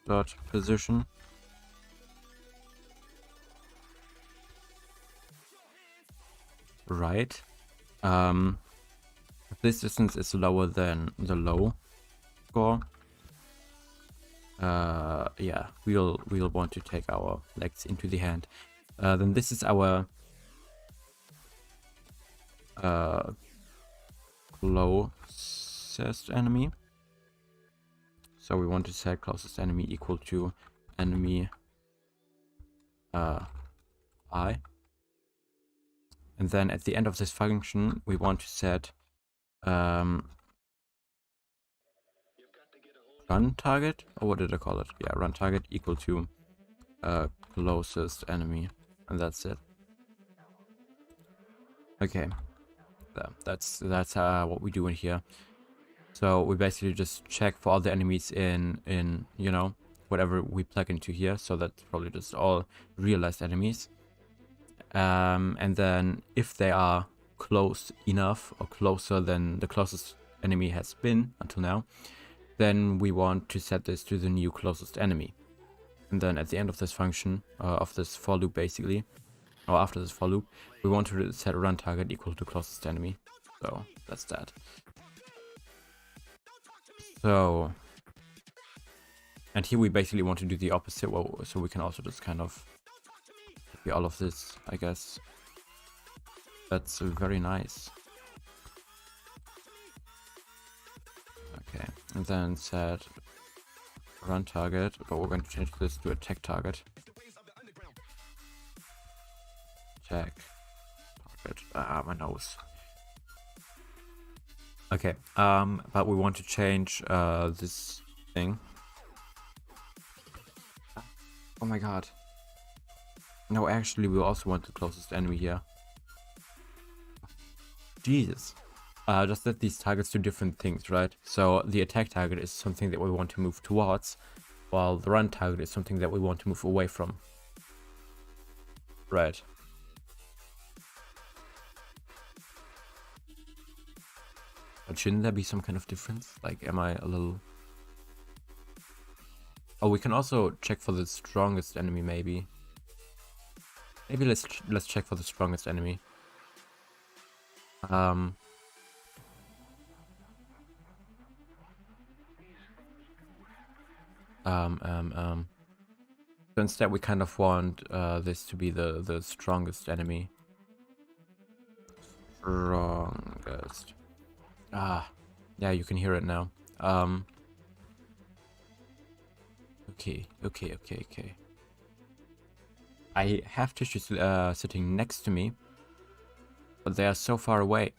dot position, right. If this distance is lower than the low score, yeah, we'll want to take our legs into the hand. Then this is our closest enemy, so we want to set closest enemy equal to enemy I, and then at the end of this function we want to set run target, or what did I call it? Yeah, run target equal to closest enemy, and that's it. Okay, that's what we do in here. So we basically just check for all the enemies in you know, whatever we plug into here. So that's probably just all realized enemies. And then if they are close enough or closer than the closest enemy has been until now, then we want to set this to the new closest enemy. And then at the end of this function, of this for loop basically, or after this for loop, we want to set run target equal to closest enemy. So that's that. So, and here we basically want to do the opposite, well, so we can also just kind of copy all of this, I guess. That's very nice. Okay, and then set run target, but we're going to change this to attack target. Attack target. My nose. Okay, but we want to change this thing. Oh my god. No, actually, we also want the closest enemy here. Jesus. Just set these targets to different things, right? So the attack target is something that we want to move towards, while the run target is something that we want to move away from. Right. But shouldn't there be some kind of difference? Like, am I a little... Oh, we can also check for the strongest enemy, maybe. Maybe let's check for the strongest enemy. So instead we kind of want this to be the strongest enemy. Strongest. Ah, yeah, you can hear it now. Okay. I have tissues sitting next to me, but they are so far away,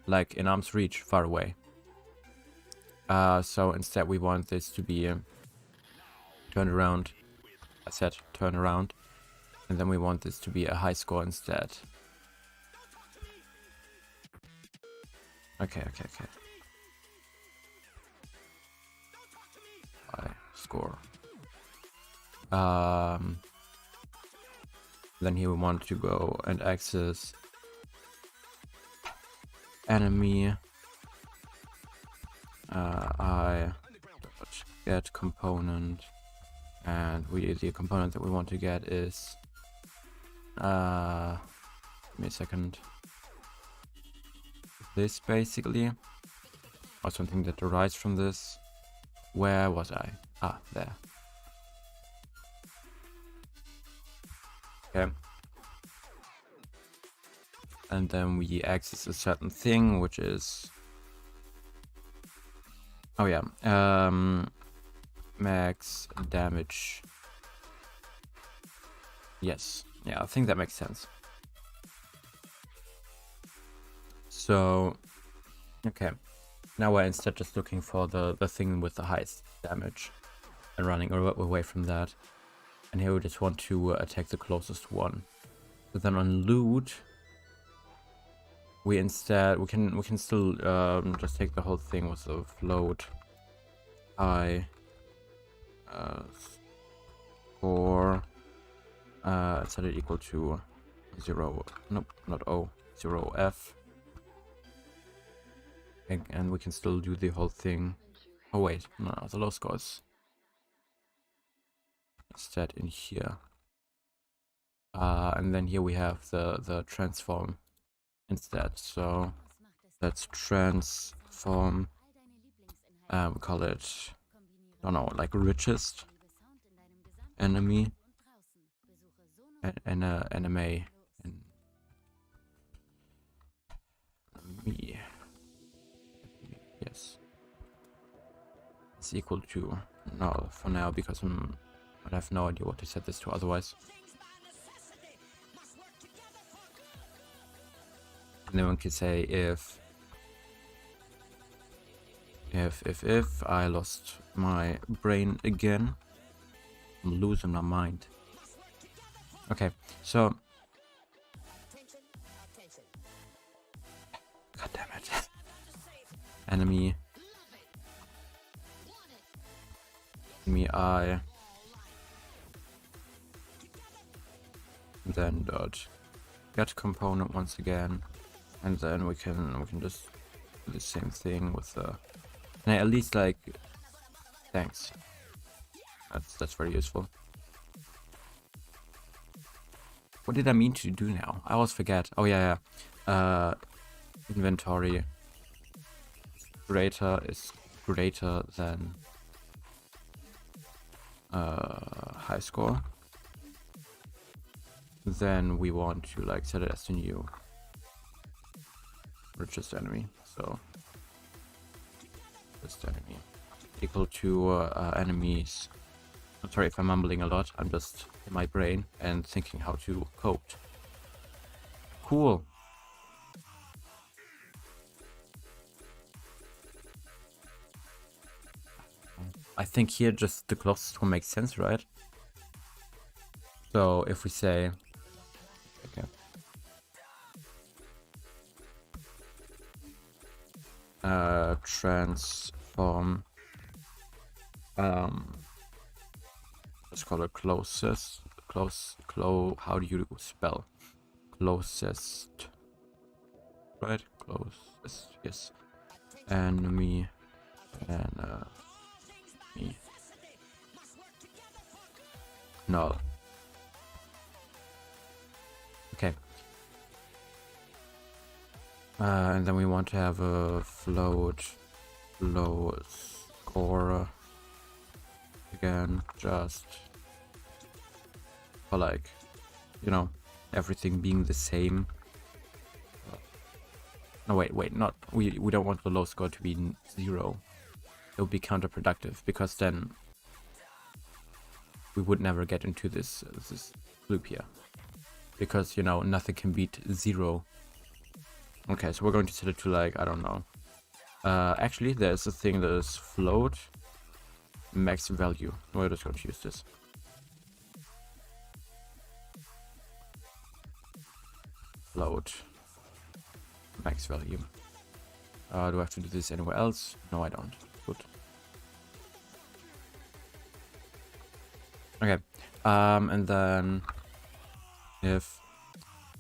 like in arm's reach, far away. So instead we want this to be turned around. I said turn around, And then we want this to be a high score instead. Okay. High score. Then here we want to go and access enemy I get component, and the component that we want to get is give me a second, this basically, or something that derives from this. Where was I? Ah, there. Okay. And then we access a certain thing, which is, oh yeah, max damage. Yes, yeah, I think that makes sense. So, okay, now we're instead just looking for the thing with the highest damage and running away from that. And here we just want to attack the closest one. So then on loot, we instead we can still just take the whole thing with the float I score set it equal to 0, nope, not O, 0F, and we can still do the whole thing. Oh wait, no, the low scores instead in here, and then here we have the transform instead. So let's transform, we call it, I don't know, like richest enemy and anime enemy, yes, it's equal to null for now, because I have no idea what to set this to otherwise. And then one could say if I lost my brain again, I'm losing my mind. Okay, so god damn it. enemy I, then dot get component once again, and then we can just do the same thing with the, and at least, like, thanks, that's very useful. What did I mean to do now? I always forget. Oh yeah. Inventory greater is greater than high score. Then we want to like set it as the new richest enemy. So richest enemy equal to enemies. I'm sorry if I'm mumbling a lot. I'm just in my brain and thinking how to code. Cool. I think here just the closest one makes sense, right? So if we say, okay, transform, let's call it closest, how do you spell closest, right? Closest, yes, enemy, and me, null. Okay. And then we want to have a float low score again, just for, like, you know, everything being the same. No, wait, not, we don't want the low score to be 0. It would be counterproductive, because then we would never get into this loop here, because, you know, nothing can beat 0. Okay, so we're going to set it to, like, I don't know. Actually, there's a thing that is float max value. We're just going to use this. Load. Max value. Do I have to do this anywhere else? No, I don't. Good. Okay. And then if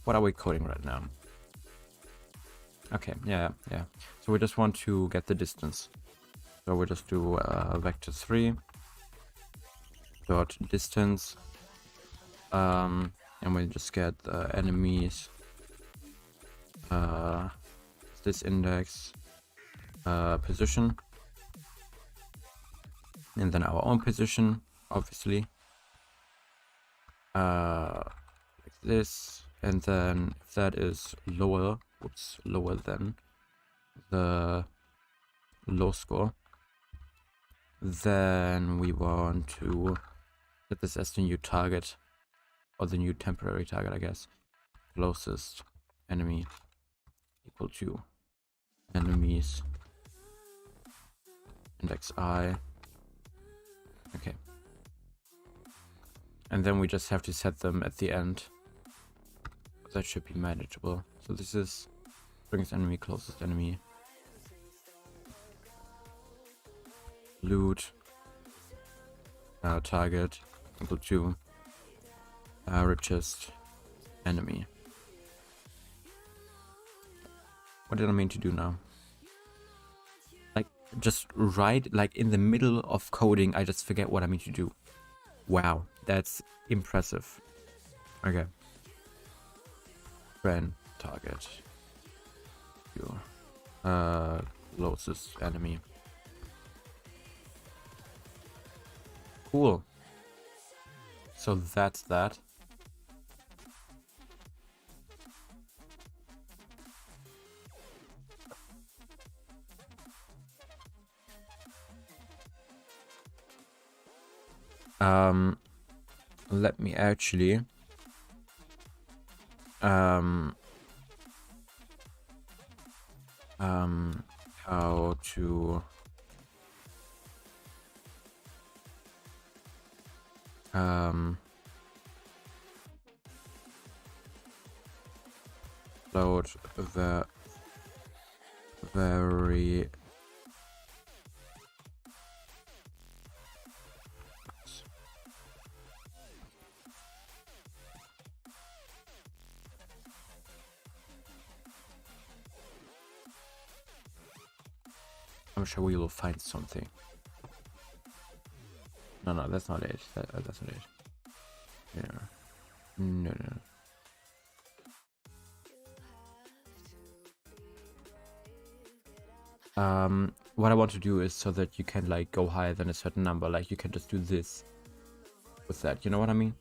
what are we coding right now? Okay, yeah. So we just want to get the distance. So we just do vector 3 dot distance, and we just get enemies, this index, position, and then our own position, obviously, like this, and then if that is lower, lower than the low score, then we want to set this as the new target, or the new temporary target, I guess. Closest enemy equal to enemies index I. Okay. And then we just have to set them at the end. That should be manageable. So this is strongest enemy, closest enemy. Loot. Target equal to richest enemy. What did I mean to do now? Like, just right, like in the middle of coding, I just forget what I mean to do. Wow, that's impressive. Okay. Friend, target. Your closest enemy. Cool. So that's that. Let me actually how to load the very I'm sure we will find something. No, that's not it. That's not it. Yeah. No. What I want to do is so that you can like go higher than a certain number. Like you can just do this with that. You know what I mean?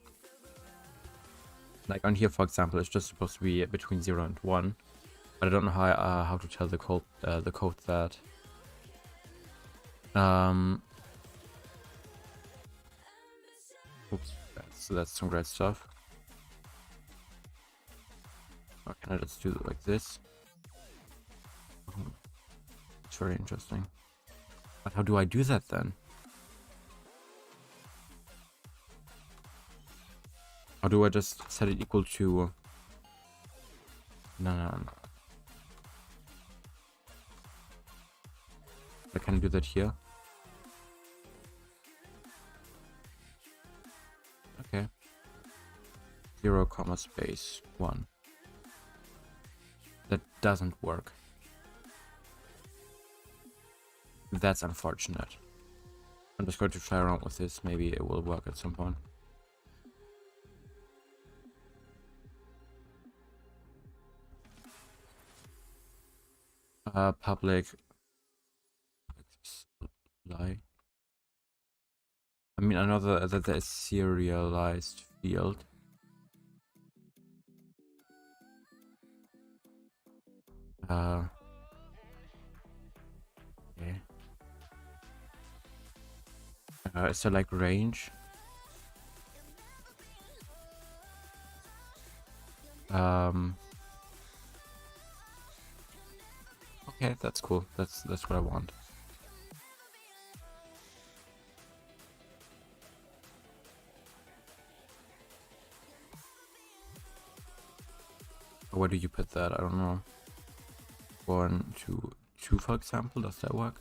Like on here, for example, it's just supposed to be between 0 and 1, but I don't know how to tell the code that. Oops, that's some great stuff. Or can I just do it like this? It's very interesting. But how do I do that then? Or do I just set it equal to... No. I can do that here. Okay. 0, space 1. That doesn't work. That's unfortunate. I'm just going to try around with this. Maybe it will work at some point. Public lie. I mean, I know that there is serialized field. Okay. Is there like range? Okay, that's cool. That's what I want. Where do you put that? I don't know. 1, 2, 2, for example. Does that work?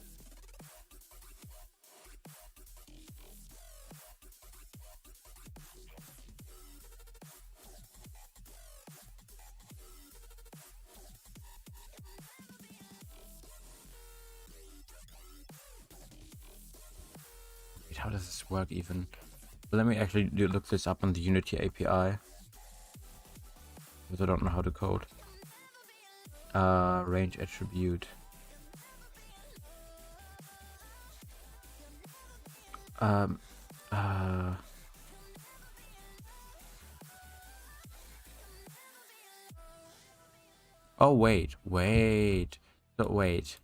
Wait, how does this work even? Let me actually look this up on the Unity API. Because I don't know how to code. Range attribute. Um, uh, oh, wait. So, wait.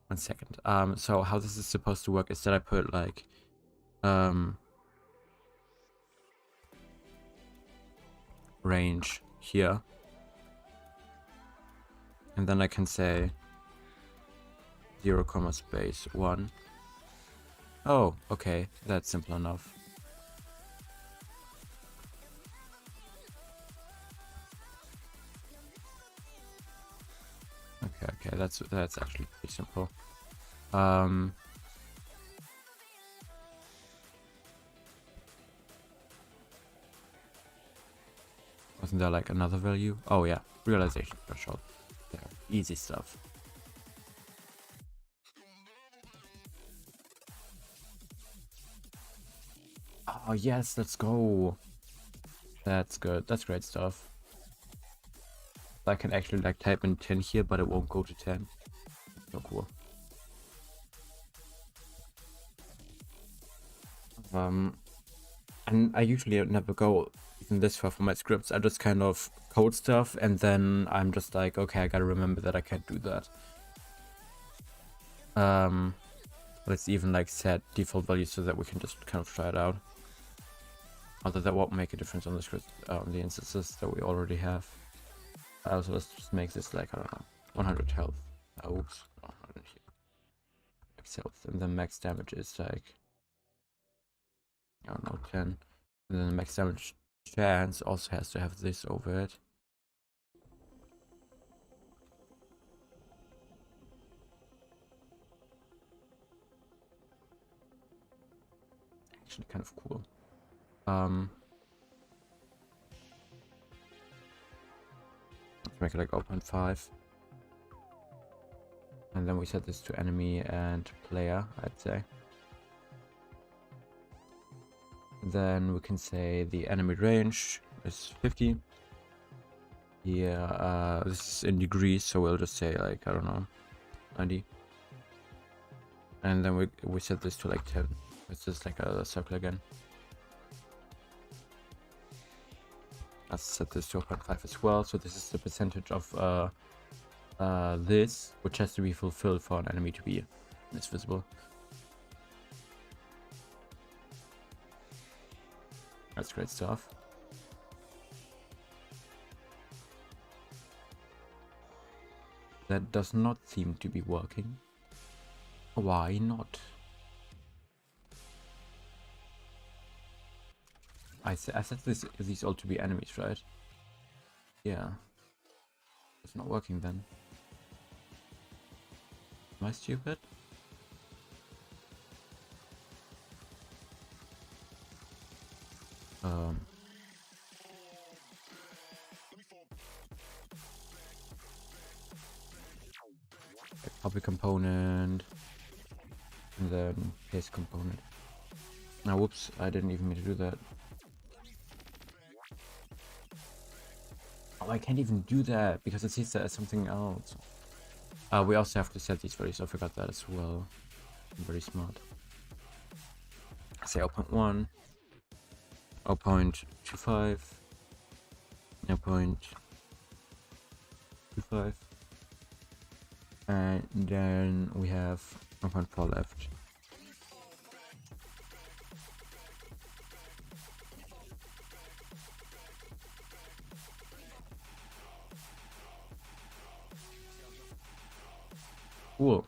1 second. So how this is supposed to work is that I put like, range here. And then I can say 0, space 1. Oh, okay. That's simple enough. Okay, that's actually pretty simple. Wasn't there like another value? Oh yeah, realization threshold. There, easy stuff. Oh yes, let's go. That's good. That's great stuff. I can actually like type in 10 here, but it won't go to 10. So cool. And I usually never go even this far for my scripts. I just kind of code stuff and then I'm just like, okay, I gotta remember that I can't do that. Let's even like set default values so that we can just kind of try it out. Although that won't make a difference on the script, on the instances that we already have. So let's just make this like, I don't know, 100 health. Oops, 100 here. Max health, and then max damage is like, I don't know, 10. And then the max damage chance also has to have this over it. Actually kind of cool. Let's make it like 0.5. And then we set this to enemy and player, I'd say. Then we can say the enemy range is 50. Yeah, this is in degrees, so we'll just say like, I don't know, 90. And then we set this to like 10. It's just like a circle again. Let's set this to 0.5 as well. So this is the percentage of this, which has to be fulfilled for an enemy to be visible. That's great stuff. That does not seem to be working. Why not? I set these all to be enemies, right? Yeah. It's not working then. Am I stupid? Copy component, and then paste component. Now, whoops, I didn't even mean to do that. Oh, I can't even do that because it says that as something else. We also have to set these values. I forgot that as well. I'm very smart. Say 0.1, 0.25, 0.25, and then we have 1.4 left. Cool.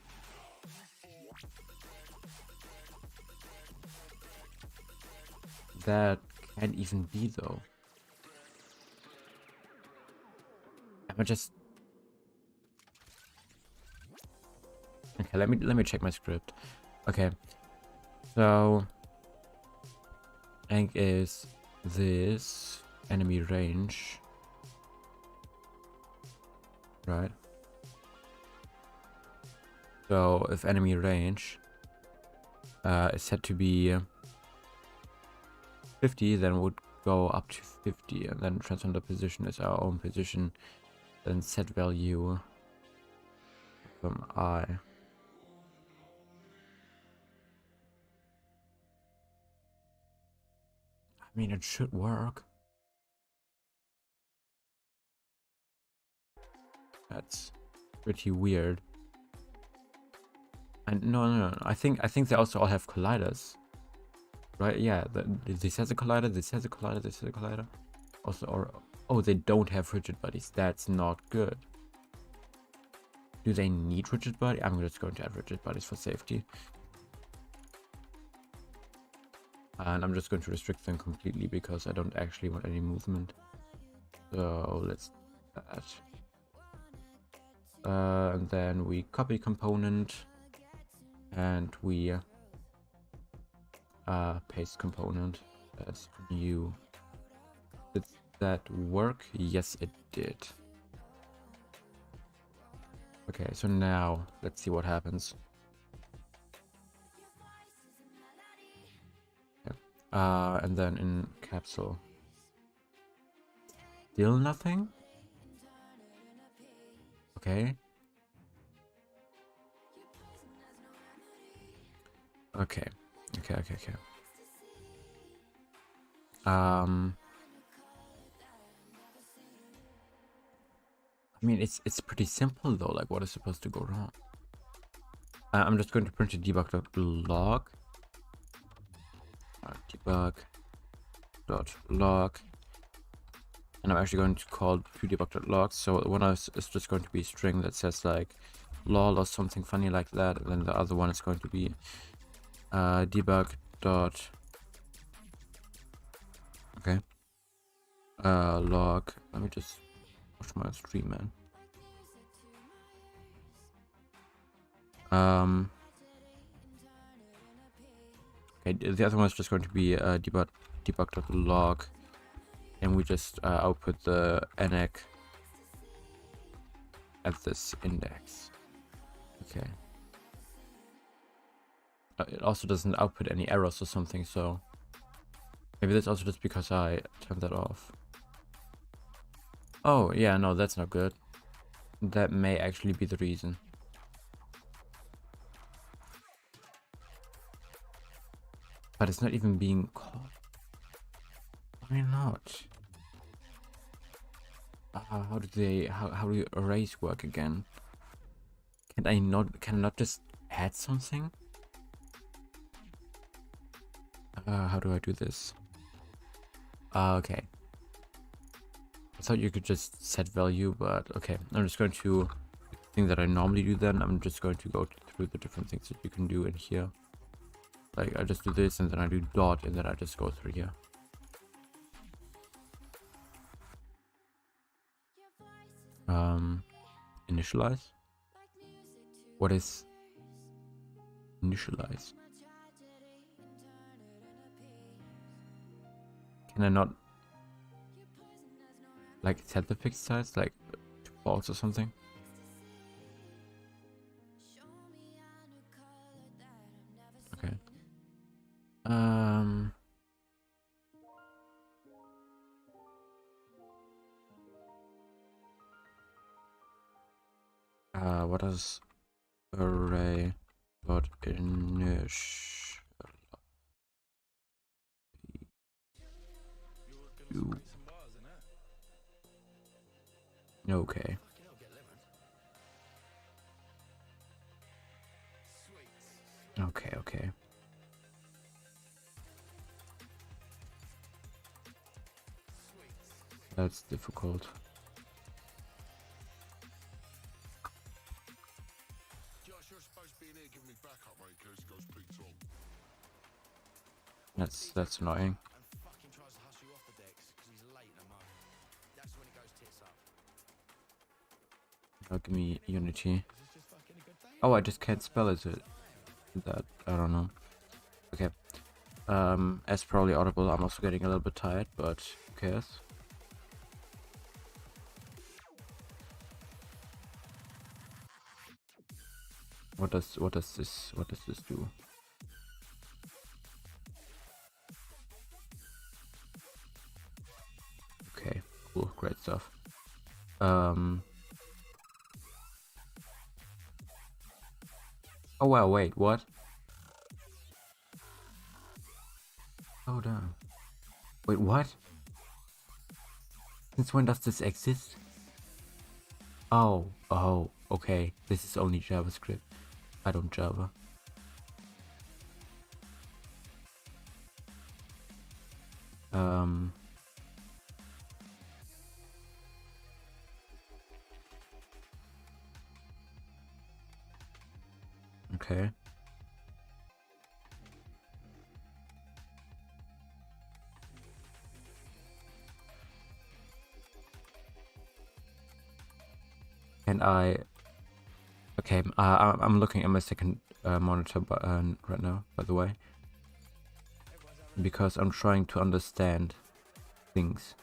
That can't even be though. I just... Okay, let me check my script. Okay, so rank is this enemy range, right? So if enemy range is set to be 50, then would go up to 50, and then transponder position is our own position. Then set value from I. I mean, it should work. That's pretty weird. And no. I think they also all have colliders, right? Yeah. This has a collider. This has a collider. This has a collider. Also, or oh, they don't have rigid bodies. That's not good. Do they need rigid body? I'm just going to add rigid bodies for safety. And I'm just going to restrict them completely because I don't actually want any movement. So let's do that. And then we copy component and we paste component as new. Did that work? Yes, it did. Okay, so now let's see what happens. And then in capsule. Still nothing? Okay. Okay. I mean, it's pretty simple though. Like, what is supposed to go wrong? I'm just going to print a debug.log. Debug.log. And I'm actually going to call two debug.logs. So one is just going to be a string that says like lol or something funny like that. And then the other one is going to be debug. Okay. Log. Let me just watch my stream, man. Okay, the other one is just going to be debug.log, and we just output the enec at this index. Okay. It also doesn't output any errors or something, so maybe that's also just because I turned that off. Oh, yeah, no, that's not good. That may actually be the reason. But it's not even being called. Why not? How do you erase work again? Can I not just add something? How do I do this? Okay. I thought you could just set value, but okay. I'm just going to thing that I normally do then. I'm just going to go through the different things that you can do in here. Like I just do this and then I do dot and then I just go through here. Initialize? What is initialize? Can I not like set the fixed size like to false or something? Okay. What does array dot initial do? Okay. Okay. That's difficult. That's annoying. Give me Unity. Oh, I just can't spell it. That I don't know. Okay. As probably audible, I'm also getting a little bit tired, but who cares? What does this do? Okay, cool, great stuff. Oh wow, wait, what? Oh damn. Wait, what? Since when does this exist? Oh, okay. This is only JavaScript. I don't Java. Okay. And okay, I'm looking at my second monitor button right now, by the way, because I'm trying to understand things.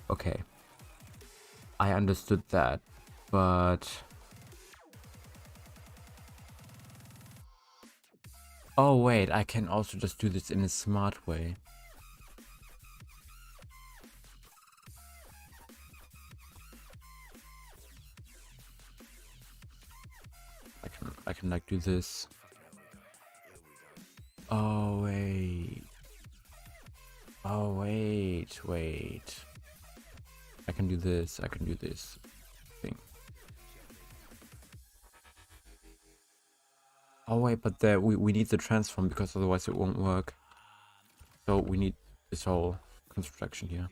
Okay, I understood that, but oh wait, I can also just do this in a smart way. I can like do this. Oh wait. Oh wait. I can do this. I can do this thing. Oh wait, but we need the transform because otherwise it won't work. So we need this whole construction here.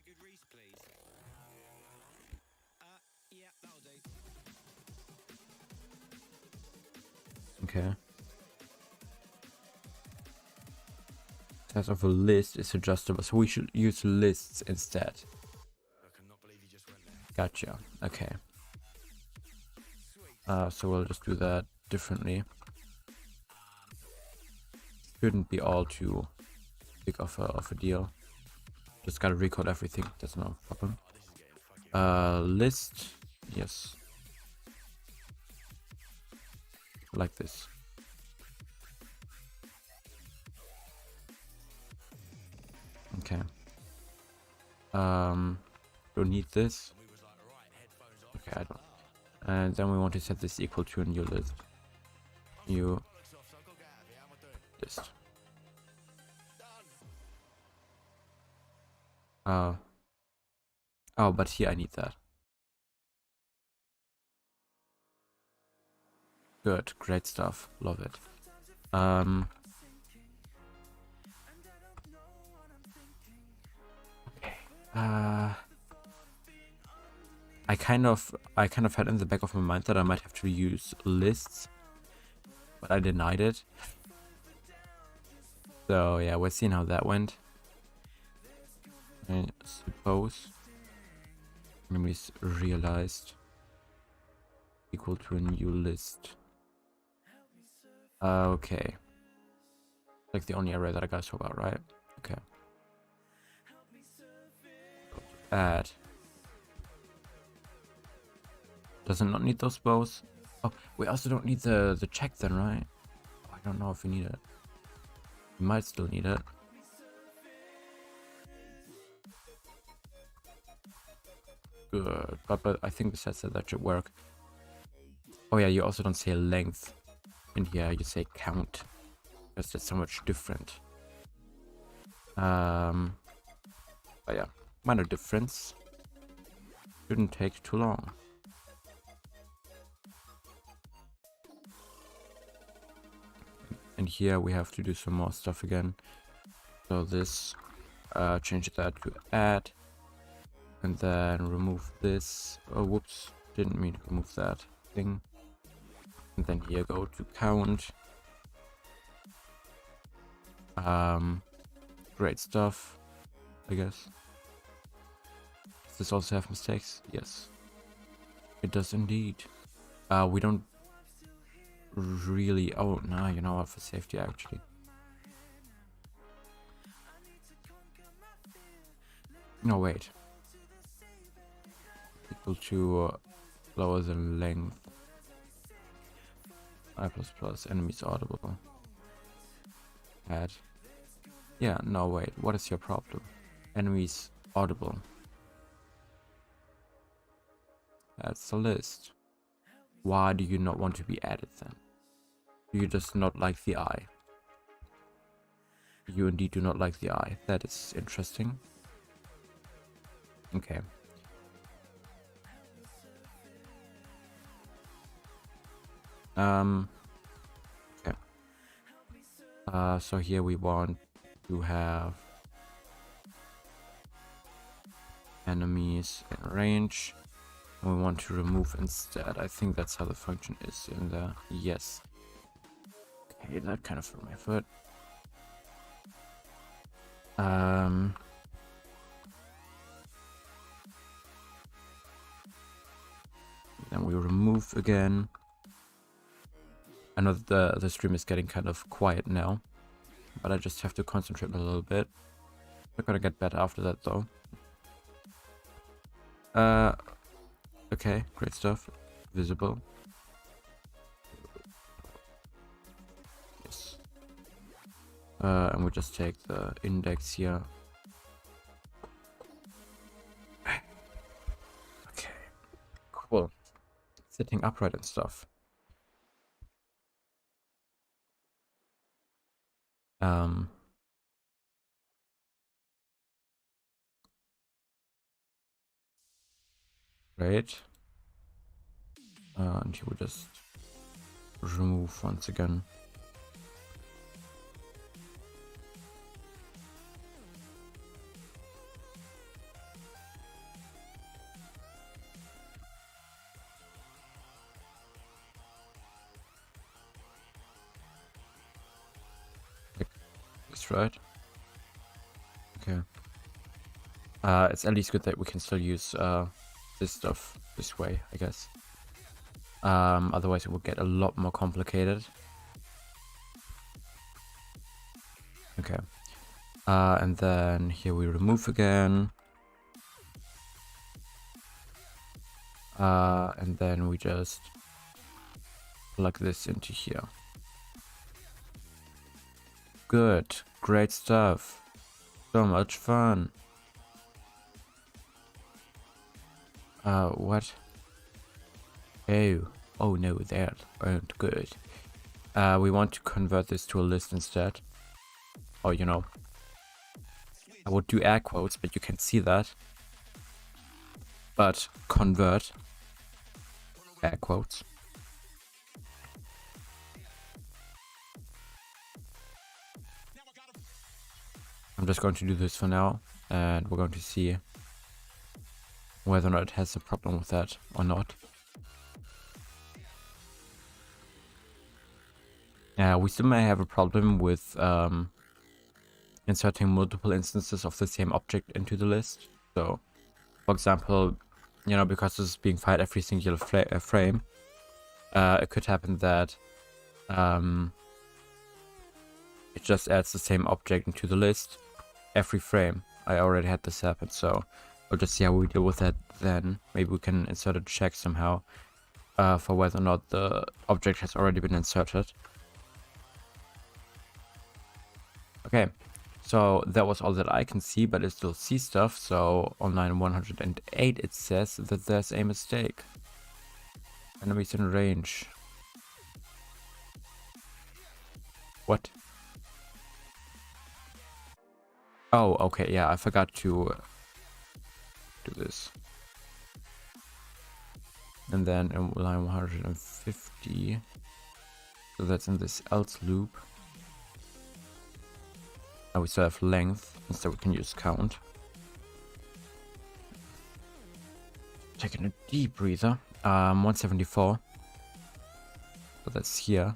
Okay. Size of a list is adjustable, so we should use lists instead. Gotcha. Okay. So we'll just do that differently. Shouldn't be all too big of a deal. Just gotta recode everything. That's no problem. List. Yes. Like this. Okay. Don't need this. Okay, I don't. And then we want to set this equal to a new list. New list. Oh, but here I need that. Good, great stuff. Love it. Okay. I kind of had in the back of my mind that I might have to use lists, but I denied it. So yeah, we're seeing how that went. I suppose enemies realized equal to a new list. Okay. Like the only array that I gotta talk about, right? Okay. Add. Does it not need those bows? Oh, we also don't need the check then, right? I don't know if we need it. We might still need it. Good, but I think besides that should work. Oh yeah, you also don't say length in here, you say count. Because that's so much different. But yeah, minor difference. Shouldn't take too long. And here we have to do some more stuff again. So this, change that to add. And then remove this. Oh, whoops. Didn't mean to remove that thing. And then here go to count. Great stuff, I guess. Does this also have mistakes? Yes. It does indeed. We don't really... Oh, no, you know what, for safety actually. No, wait. Equal to lower than length. I++, enemies audible. Add. Yeah, no, wait. What is your problem? Enemies audible. That's the list. Why do you not want to be added then? Do you just not like the eye? You indeed do not like the eye. That is interesting. Okay. Okay. So here we want to have enemies in range. And we want to remove instead. I think that's how the function is in there. Yes. Okay, that kind of threw my foot. Then we remove again. I know that the stream is getting kind of quiet now, but I just have to concentrate a little bit. We're gonna get better after that though. Okay, great stuff. Visible. Yes. And we just take the index here. Okay, cool. Sitting upright and stuff. Great. And here we just remove once again. That's right. Okay. It's at least good that we can still use this stuff this way, I guess. Otherwise it will get a lot more complicated. Okay. And then here we remove again. And then we just plug this into here. Good. Great stuff. So much fun. What? Oh no, that aren't good. We want to convert this to a list instead. Oh, you know, I would do air quotes, but you can't see that. But convert air quotes. I'm just going to do this for now, and we're going to see whether or not it has a problem with that or not. We still may have a problem with inserting multiple instances of the same object into the list. So, for example, you know, because this is being fired every single frame, it could happen that it just adds the same object into the list every frame. I already had this happen, so we'll just see how we deal with that then. Maybe we can insert a check somehow for whether or not the object has already been inserted. Okay, so that was all that I can see, but I still see stuff. So on line 108 it says that there's a mistake. Enemies in range. What? Oh, okay, yeah, I forgot to do this. And then in line 150, so that's in this else loop. Now we still have length, instead we can use count. Taking a deep breather. 174. So that's here.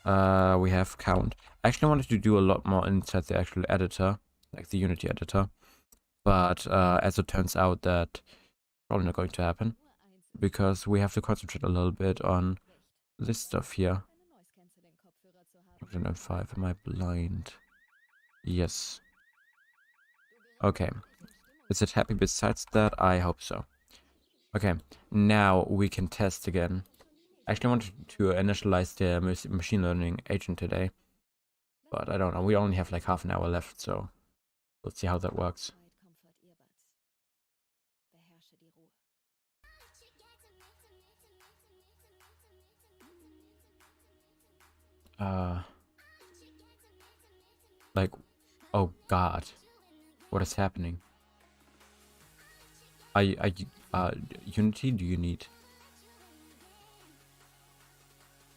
We have count. I actually wanted to do a lot more inside the actual editor, like the Unity editor. But as it turns out, that probably not going to happen. because we have to concentrate a little bit on this stuff here. 105, am I blind? Yes. Okay. Is it happy besides that? I hope so. Okay, now we can test again. I actually wanted to initialize the machine learning agent today, but I don't know. We only have like half an hour left, so let's see how that works. Like, oh god, what is happening? Unity, do you need?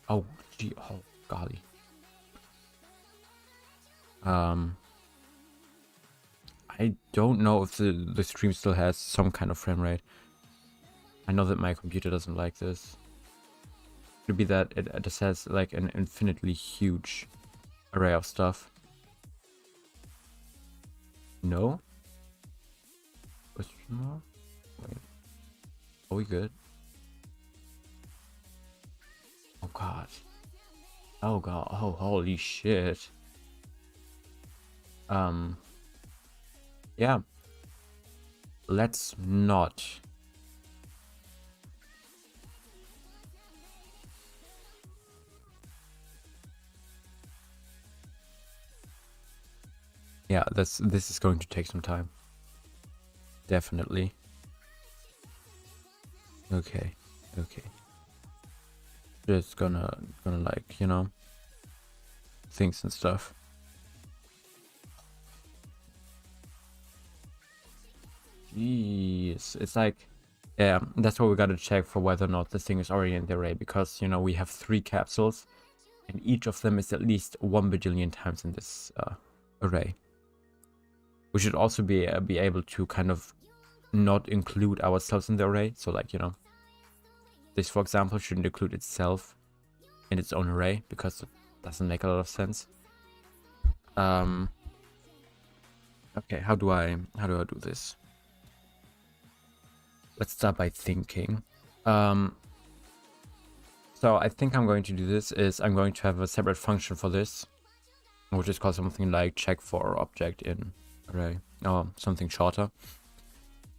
Oh, gee, oh, golly. I don't know if the stream still has some kind of frame rate. I know that my computer doesn't like this. Could be that it just has like an infinitely huge array of stuff. No? Question mark? Wait. Are we good? Oh god. Oh god. Oh, holy shit. Yeah. Let's not. Yeah, this is going to take some time. Definitely. Okay. Okay. Just gonna like, you know, things and stuff. Jeez, it's like, yeah, that's what we gotta check for whether or not this thing is already in the array, because, you know, we have 3 capsules, and each of them is at least 1 bajillion times in this array. We should also be able to kind of not include ourselves in the array, so like, you know, this, for example, shouldn't include itself in its own array, because it doesn't make a lot of sense. Okay, how do I do this? Let's start by thinking. So I think I'm going to do this is I'm going to have a separate function for this, which is called something like check for object in array, or something shorter,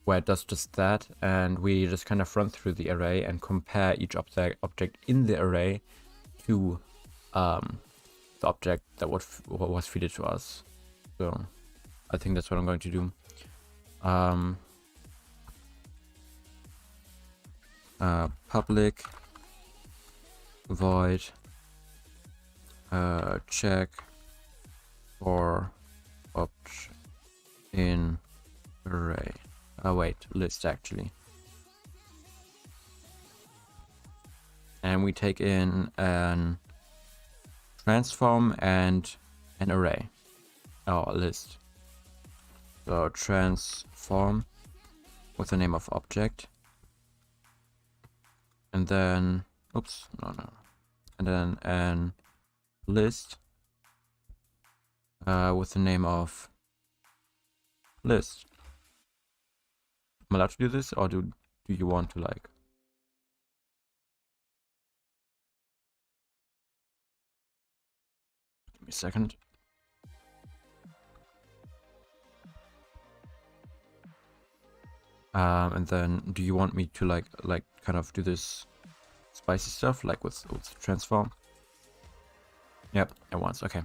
where it does just that, and we just kind of run through the array and compare each object in the array to the object that was fed to us. So I think that's what I'm going to do. Public void check for object in array. Oh wait, list actually. And we take in an transform and an array. Oh, a list. So transform with the name of object. And then, oops, no. And then an list with the name of list. Am I allowed to do this, or do you want to like? Give me a second. And then do you want me to like kind of do this spicy stuff like with transform? Yep, at once. Okay.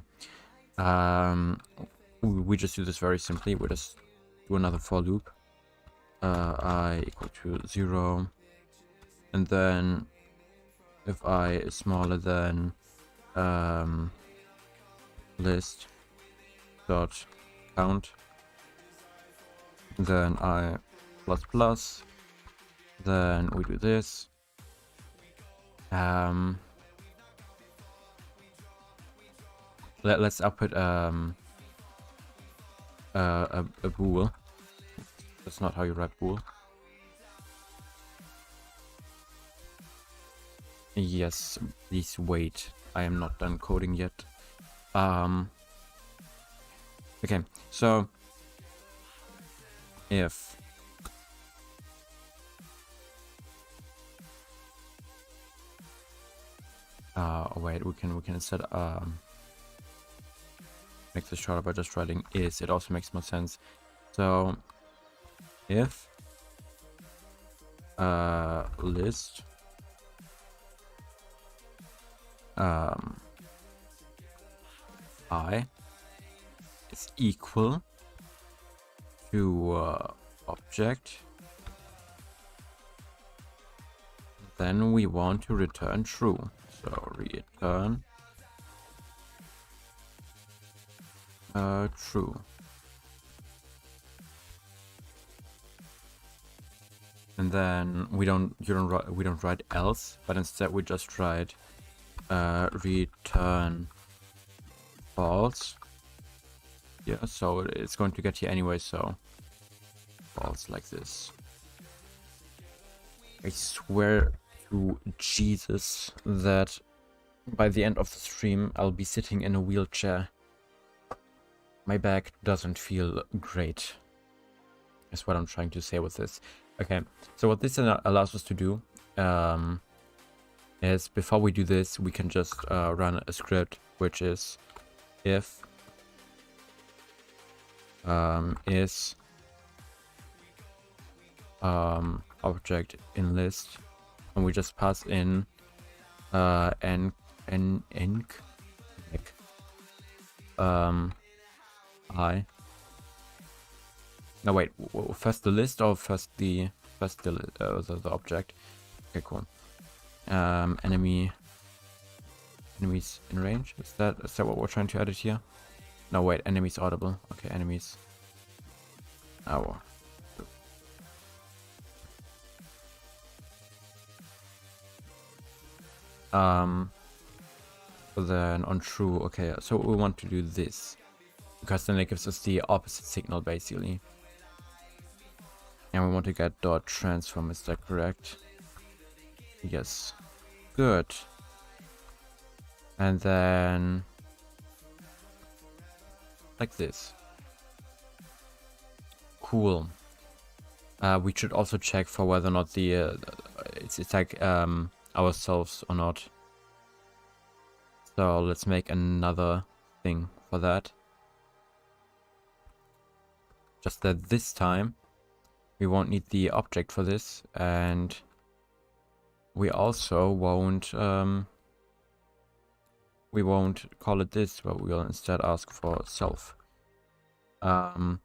We just do this very simply. We just do another for loop. I equal to 0, and then if I is smaller than list dot count, then I plus plus, then we do this. Let's output a bool. That's not how you write bool. Yes, please wait. I am not done coding yet. Okay, so if Oh wait, we can instead make this shorter by just writing is. It also makes more sense. So if list I is equal to object, then we want to return true. So return true. And then we don't write else, but instead we just write return false. Yeah, so it's going to get here anyway, so false like this. I swear to Jesus that by the end of the stream I'll be sitting in a wheelchair. My back doesn't feel great. That's what I'm trying to say with this. Okay, so what this allows us to do is before we do this, we can just run a script which is if is object in list, and we just pass in I no wait, first the list or first the object? Okay, cool. Enemies in range, is that what we're trying to edit here? No wait, enemies audible. Okay, enemies. Oh. Then on true, okay, so we want to do this because then it gives us the opposite signal basically, and we want to get dot transform. Is that correct? Yes, good. And then like this. Cool. We should also check for whether or not the it's like ourselves or not. So let's make another thing for that. Just that this time we won't need the object for this, and we also won't call it this, but we'll instead ask for self. And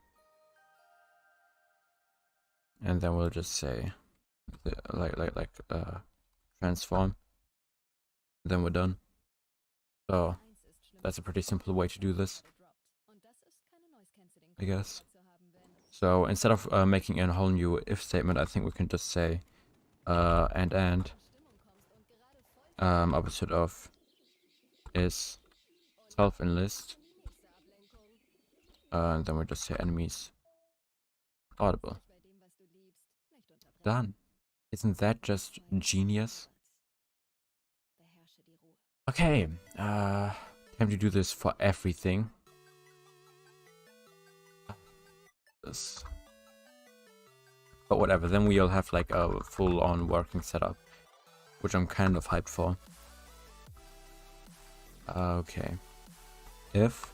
then we'll just say transform. Then we're done. So that's a pretty simple way to do this, I guess. So instead of making a whole new if statement, I think we can just say and opposite of is self in list, and then we'll just say enemies audible. Done. Isn't that just genius? Okay, time to do this for everything. This. But whatever, then we'll have like a full-on working setup, which I'm kind of hyped for. Okay. If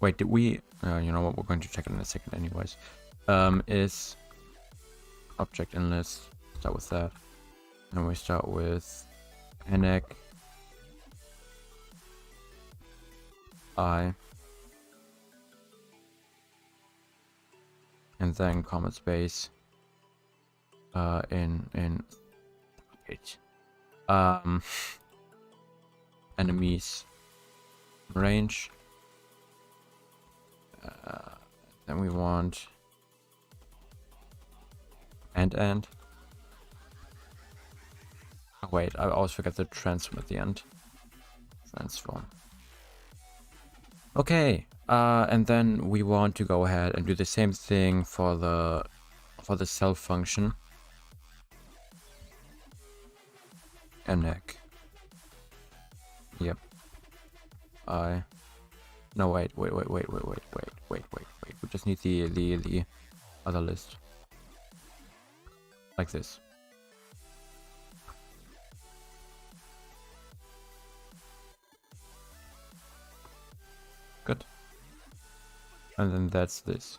wait, did we you know what, we're going to check it in a second anyways. Is object in list, start with that, and we start with enec I, and then comma space in it enemies range, then we want and oh wait, I always forget the transform at the end. Transform. Okay, and then we want to go ahead and do the same thing for the self function. Enec. Yep. No wait. We just need the other list. like this. Good. And then that's this.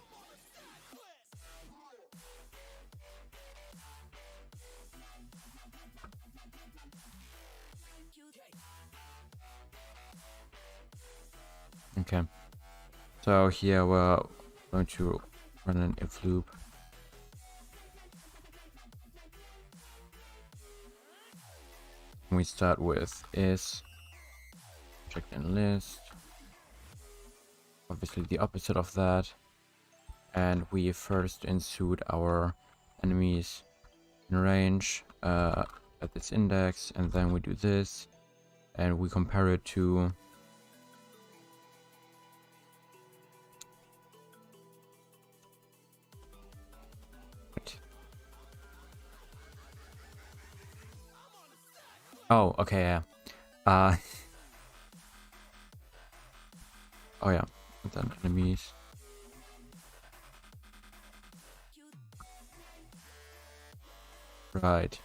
Okay. So here we're going to run an if loop. We start with is check in list. Obviously the opposite of that. And we first insert our enemies in range at this index, and then we do this, and we compare it to oh, okay, yeah. Oh yeah, and then enemies. Right.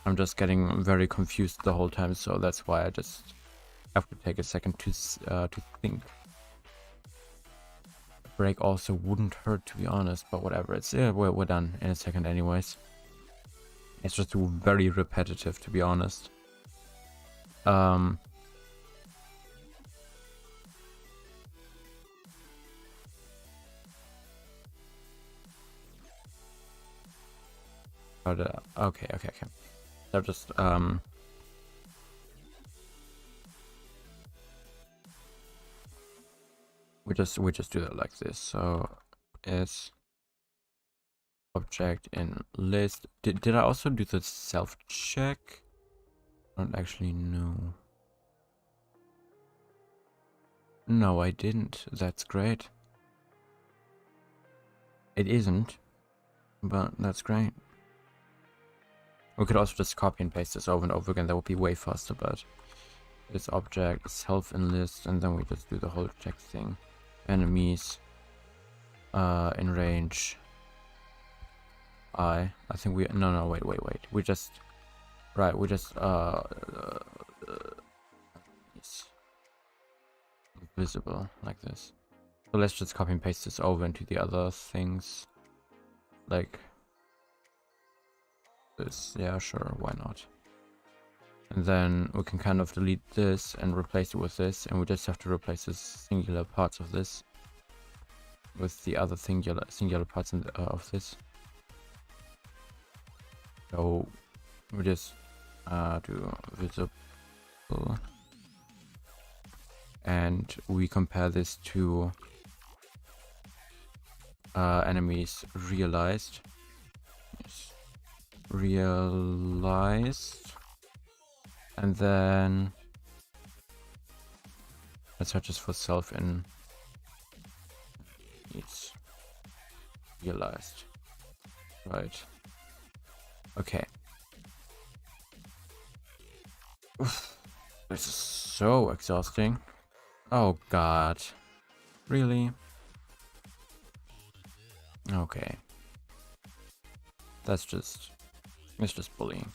I'm just getting very confused the whole time, so that's why I just have to take a second to think. A break also wouldn't hurt, to be honest, but whatever. It's we're done in a second, anyways. It's just very repetitive, to be honest. But, okay. So just we just do that like this. So is object in list. Did I also do the self check? I don't actually know. No, I didn't. That's great. It isn't, but that's great. We could also just copy and paste this over and over again. That would be way faster, but this object is self in list, and then we just do the whole check thing. Enemies in range I think we no wait we just it's visible like this. So let's just copy and paste this over into the other things like this. Yeah, sure, why not? And then we can kind of delete this and replace it with this, and we just have to replace this singular parts of this with the other singular parts of this. So we just do visible, and we compare this to enemies realized. Yes. Realized, and then let's search this for self in it's realized. Right. Okay. Oof. This is so exhausting. Oh god. Really? Okay. It's just bullying.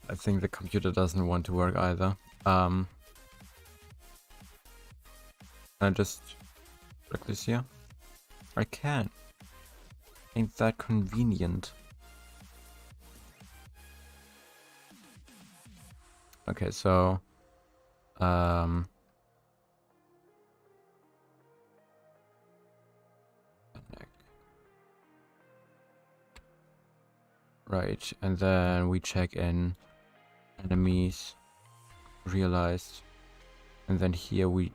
I think the computer doesn't want to work either. I just click this here. I can. Ain't that convenient? Okay, so right, and then we check in enemies realized, and then here we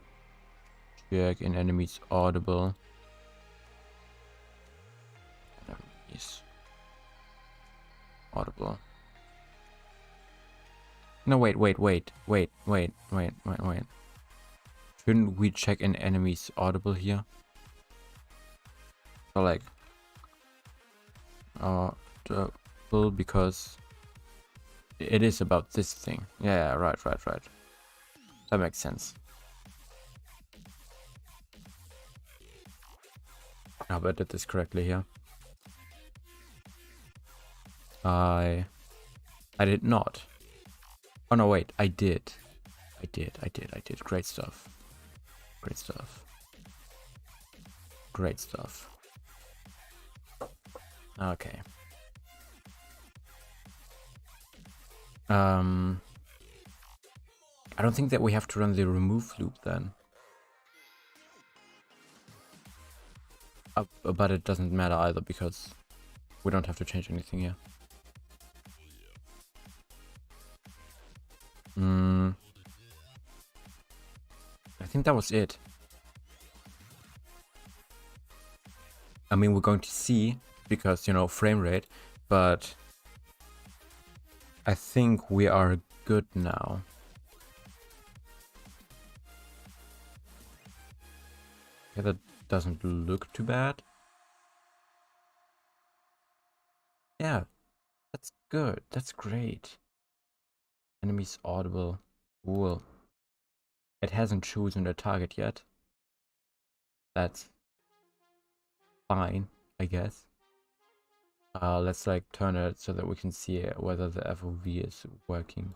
check in enemies audible. Enemies audible. No, wait. Shouldn't we check in enemies audible here? So like audible, because it is about this thing. Yeah, right. That makes sense. I hope I did this correctly here. I did not. Oh no, wait, I did. I did. Great stuff. Great stuff. Great stuff. Okay. I don't think that we have to run the remove loop then. But it doesn't matter either because we don't have to change anything here. I think that was it. I mean, we're going to see because, you know, frame rate, but I think we are good now. Okay, that doesn't look too bad. Yeah, that's good. That's great. Enemies audible. Cool. It hasn't chosen a target yet. That's fine, I guess. Let's like turn it so that we can see whether the FOV is working.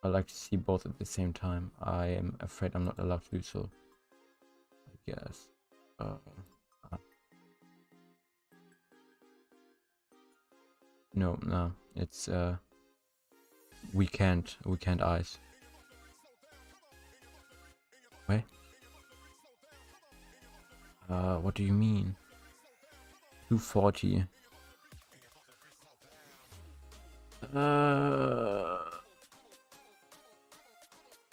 I like to see both at the same time. I am afraid I'm not allowed to do so. I guess. No, it's we can't eyes. Wait. What do you mean? 240.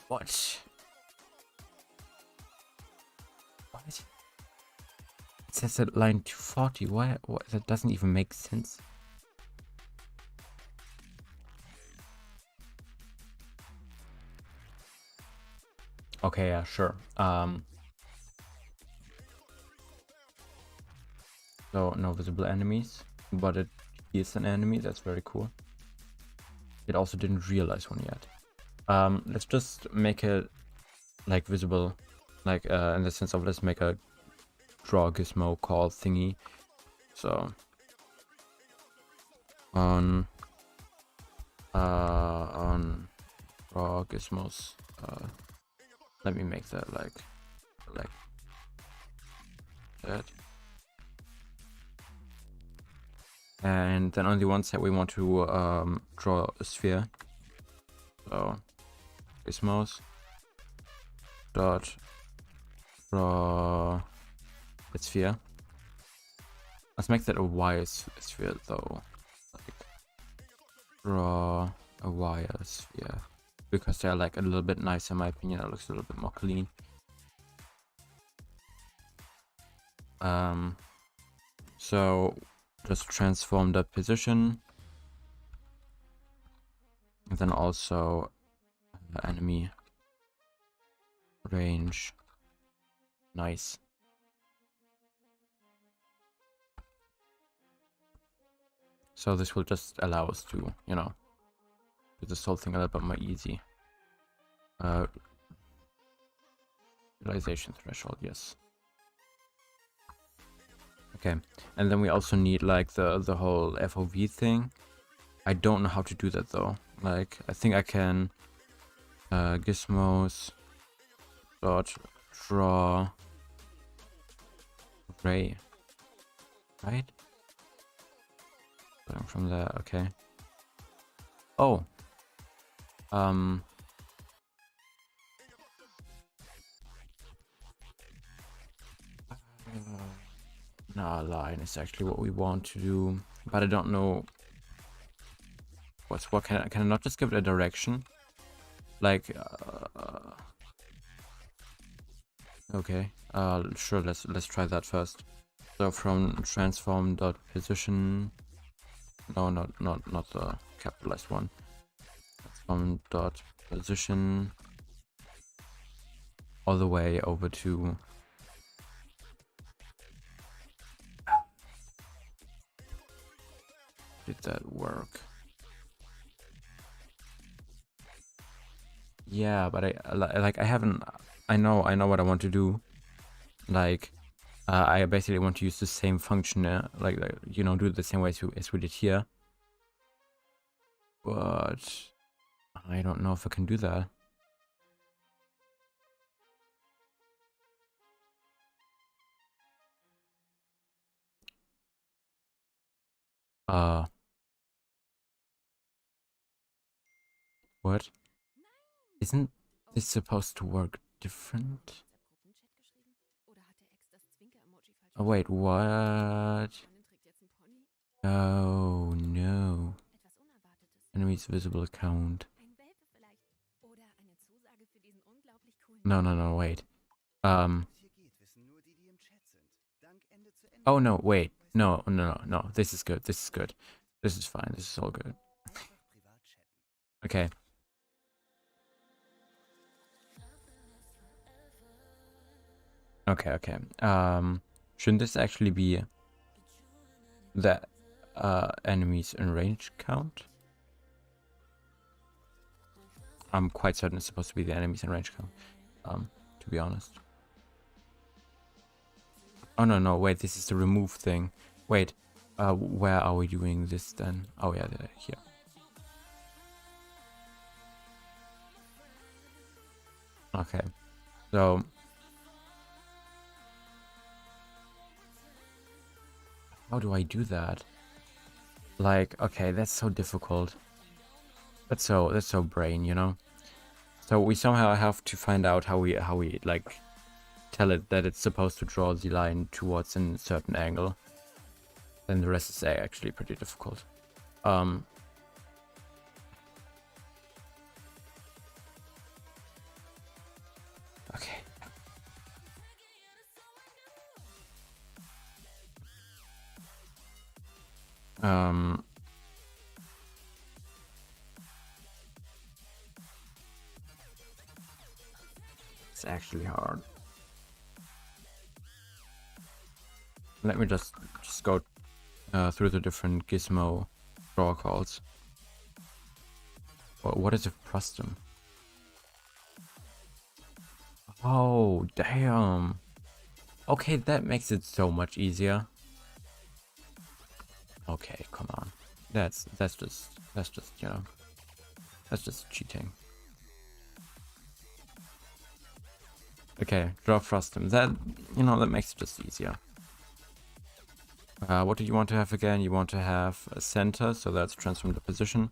What? What? It says at line 240. Why? What? That doesn't even make sense. Okay, yeah, sure. So no visible enemies, but it is an enemy. That's very cool. It also didn't realize one yet. Let's just make it like visible, like in the sense of let's make a draw gizmo call thingy. So on draw gizmos. Let me make that like that. And then on the one side we want to draw a sphere. So gizmos dot draw a sphere. Let's make that a wire sphere though. Like draw a wire sphere. Because they're like a little bit nicer in my opinion. It looks a little bit more clean. So just transform the position. And then also enemy range. Nice. So this will just allow us to, you know, do this whole thing a little bit more easy. Realization threshold, yes. Okay, and then we also need like the whole FOV thing. I don't know how to do that though. Like I think I can gizmos dot draw ray, right? Starting from there, okay. Oh, no, line is actually what we want to do, but I don't know what. Can I not just give it a direction? Like, okay, sure. Let's try that first. So from transform dot position. No, not the capitalized one. Transform dot position all the way over to. Did that work? Yeah, but I haven't. I know what I want to do, Like, I basically want to use the same function, like you know, do it the same way as we did here. But I don't know if I can do that. What? Isn't this supposed to work different? Oh wait, what? Oh no. Enemies visible account. No, wait. Oh no, wait. No. This is good. This is good. This is fine. This is all good. Okay. Okay. Shouldn't this actually be the enemies in range count? I'm quite certain it's supposed to be the enemies in range count. To be honest. Oh no, wait, this is the remove thing. Wait, where are we doing this then? Oh yeah, here. Okay, so how do I do that? Like, okay, that's so difficult. That's so brain, you know. So we somehow have to find out how we like tell it that it's supposed to draw the line towards a certain angle. Then the rest is actually pretty difficult. Okay. It's actually hard. Let me just go through the different gizmo draw calls. What is a frustum? Oh damn. Okay, that makes it so much easier. Okay, come on. That's just you know, that's just cheating. Okay, draw frustum. That, you know, that makes it just easier. What do you want to have again? You want to have a center, so that's transform the position.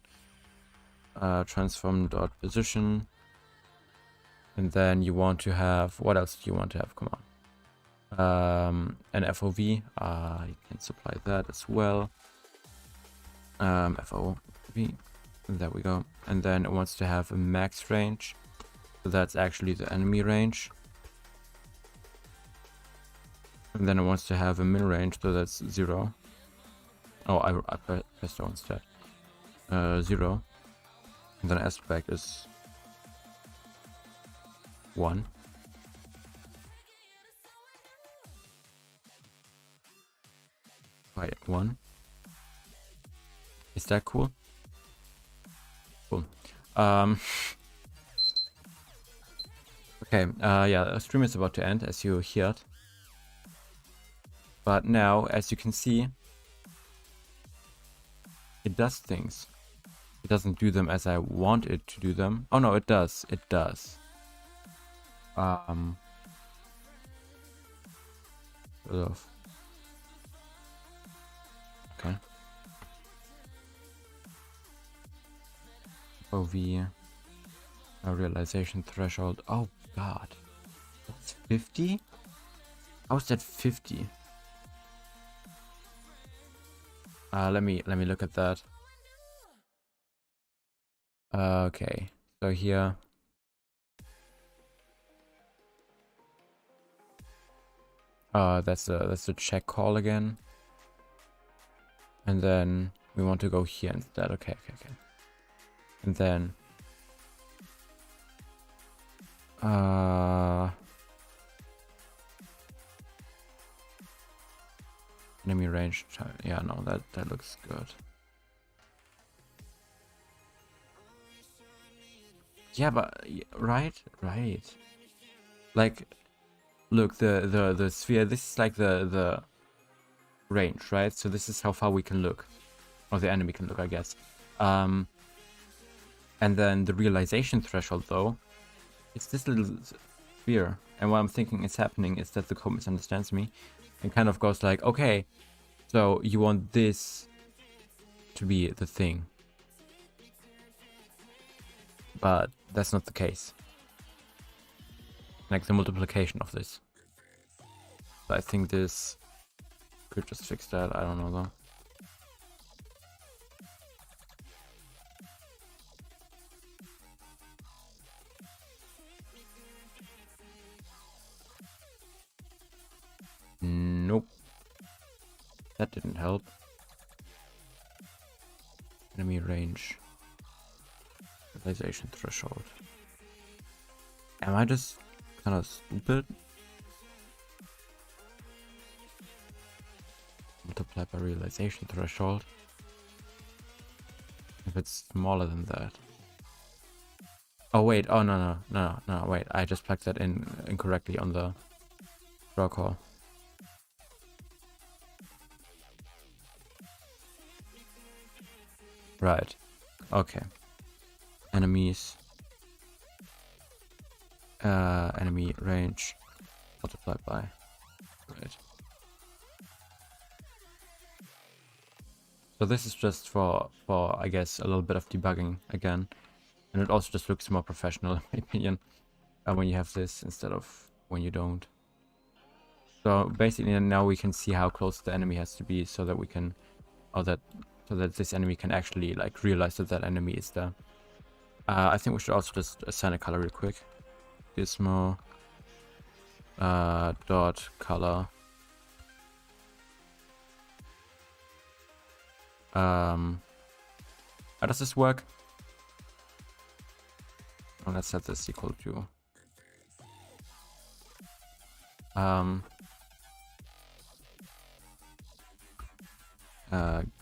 Transform dot position. And then you want to have, what else do you want to have? Come on. An FOV. You can supply that as well. FOV. There we go. And then it wants to have a max range. So that's actually the enemy range. And then it wants to have a min range, so that's 0. Oh, I pressed O instead. 0. And then aspect is 1. Right, 1. Is that cool? Cool. Okay, yeah, the stream is about to end, as you heard. But now, as you can see, it does things. It doesn't do them as I want it to do them. Oh no, it does. It does. Sort of. Okay. OV. Realization threshold. Oh god. That's 50? How is that 50? Let me look at that. Okay. So here. That's a check call again. And then we want to go here instead. Okay. And then enemy range. Yeah, no, that looks good. Yeah, but right. Like, Look, the sphere, this is like the range, right? So this is how far we can look. Or the enemy can look, I guess. And then the realization threshold, though, it's this little sphere. And what I'm thinking is happening is that the code misunderstands me and kind of goes like, okay, so you want this to be the thing. But that's not the case. Like the multiplication of this. So I think this could just fix that. I don't know though. Nope. That didn't help. Enemy range. Realization threshold. Am I just kind of stupid? Multiply by realization threshold. If it's smaller than that. Oh wait, oh no, wait. I just plugged that in incorrectly on the draw call. Right. Okay. Enemies. Enemy range multiplied by. Right. So this is just for I guess a little bit of debugging again, and it also just looks more professional in my opinion when you have this instead of when you don't. So basically now we can see how close the enemy has to be so that we can, so that this enemy can actually like realize that that enemy is there. I think we should also just assign a color real quick. Gizmo dot color. How does this work? Oh, let's set this equal to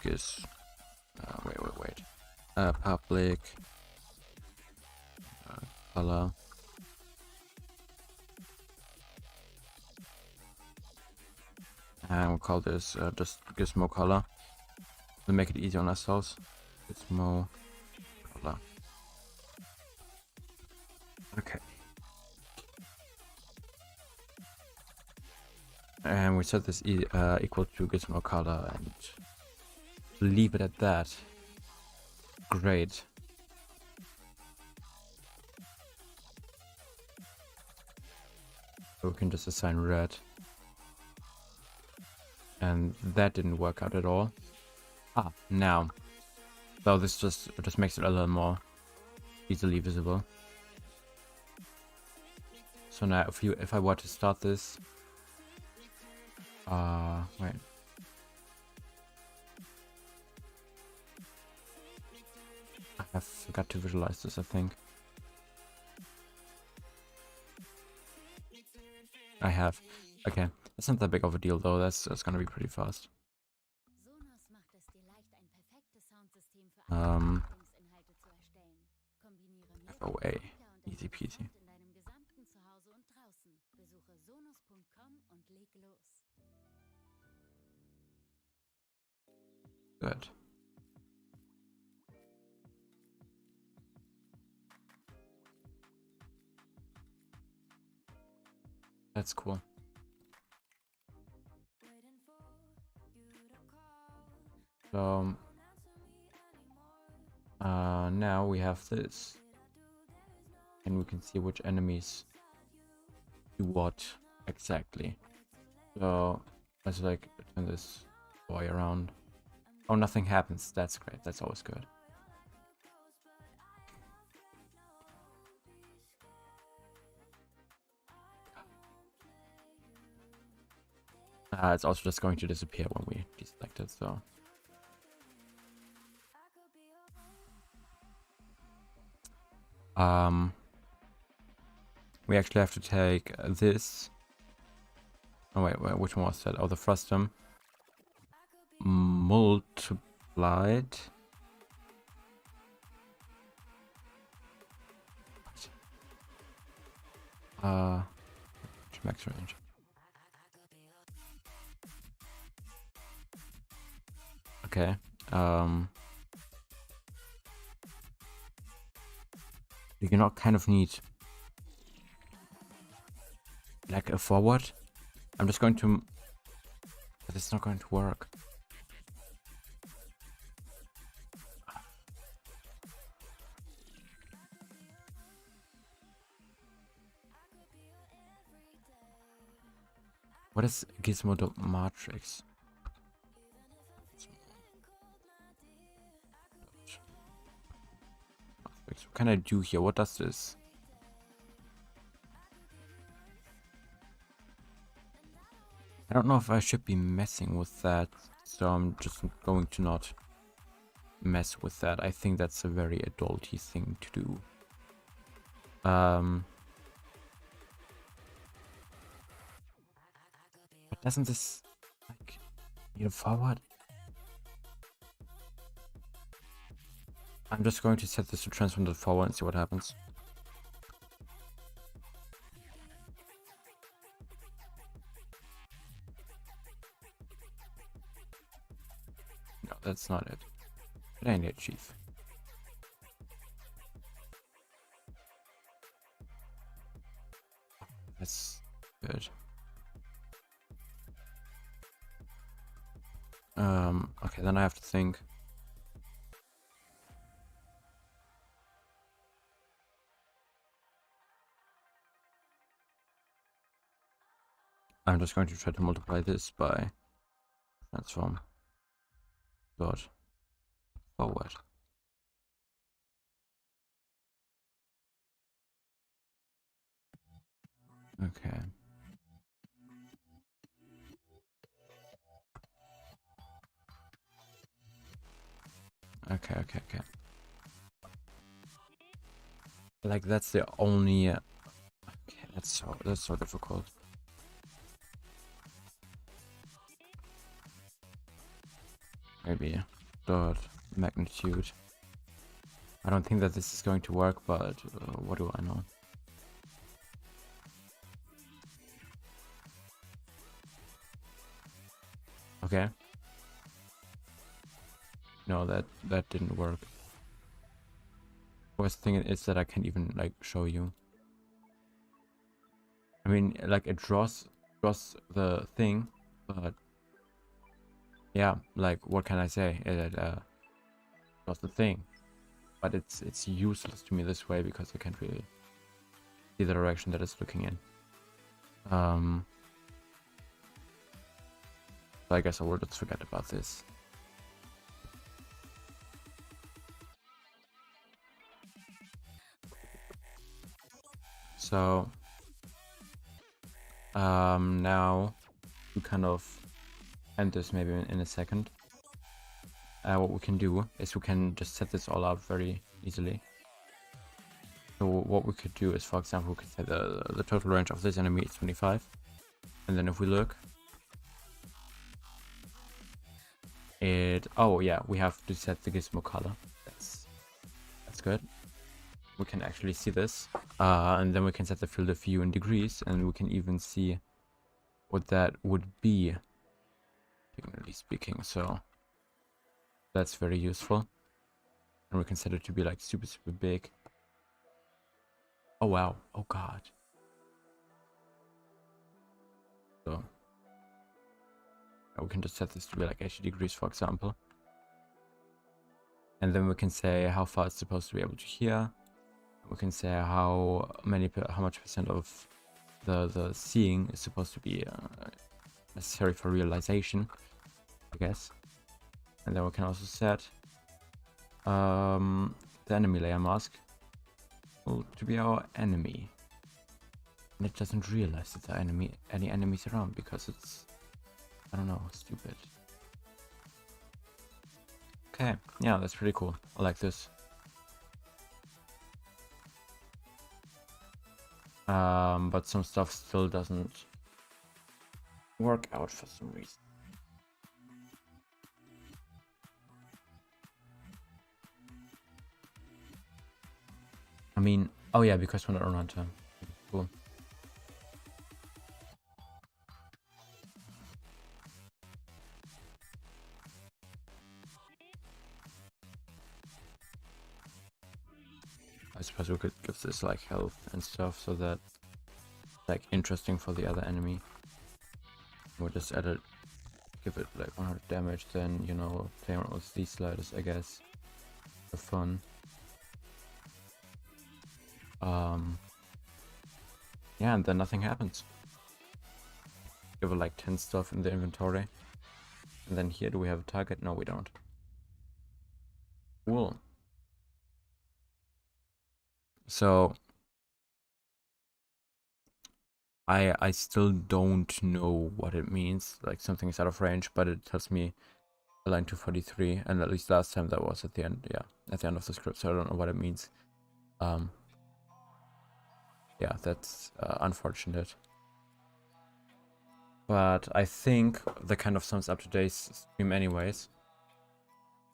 giz wait public color and we'll call this just gizmo color to make it easier on ourselves. Gizmo color. Okay. And we set this equal to gizmo color and leave it at that. Great. So we can just assign red. And that didn't work out at all. Ah, now. So this just makes it a little more easily visible. So now if I were to start this, wait. I forgot to visualize this, I think. I have. Okay, that's not that big of a deal though. That's gonna be pretty fast. FOA, easy peasy. Good. That's cool. So now we have this, and we can see which enemies do what exactly. So let's like turn this boy around. Oh, nothing happens. That's great. That's always good. It's also just going to disappear when we deselect it, so. We actually have to take this. Oh wait, which one was that? Oh, the frustum. Multiplied. max range. Okay. You not kind of need like a forward. I'm just going to, but it's not going to work. What is Gizmo Matrix? What can I do here? What does this? I don't know if I should be messing with that, so I'm just going to not mess with that. I think that's a very adulty thing to do. But doesn't this like need a forward? I'm just going to set this to transform to forward and see what happens. No, that's not it. It ain't it, Chief. That's good. Okay, then I have to think. I'm just going to try to multiply this by transform dot forward. Okay. Okay. Like that's the only. Okay, that's so difficult. Maybe dot magnitude. I don't think that this is going to work, but what do I know? Okay. No, that didn't work. Worst thing is that I can't even like show you. I mean, like it draws the thing, but yeah, like what can I say? It draws the thing, but it's useless to me this way because I can't really see the direction that it's looking in. So I guess I will just forget about this. So now we kind of end this maybe in a second. What we can do is we can just set this all up very easily. So what we could do is, for example, we could say the total range of this enemy is 25, and then if we look, oh yeah, we have to set the gizmo color. That's good. We can actually see this, and then we can set the field of view in degrees, and we can even see what that would be, technically speaking. So that's very useful, and we can set it to be like super big. Oh wow, oh god. So we can just set this to be like 80 degrees, for example, and then we can say how far it's supposed to be able to hear. We can say how much percent of the seeing is supposed to be necessary for realization, I guess. And then we can also set the enemy layer mask to be our enemy, and it doesn't realize that there are any enemies around because it's, I don't know, stupid. Okay, yeah, that's pretty cool. I like this. But some stuff still doesn't work out for some reason. I mean, oh yeah, because we're not on runtime. Cool. I suppose we could give this like health and stuff so that like interesting for the other enemy. We'll just add it, give it like 100 damage, then you know, play around with these sliders, I guess, for fun. Yeah, and then nothing happens. Give it like 10 stuff in the inventory. And then here, do we have a target? No, we don't. Cool. So I still don't know what it means. Like something is out of range, but it tells me line 243, and at least last time that was at the end. Yeah, at the end of the script. So I don't know what it means. Yeah, that's unfortunate. But I think that kind of sums up today's stream anyways.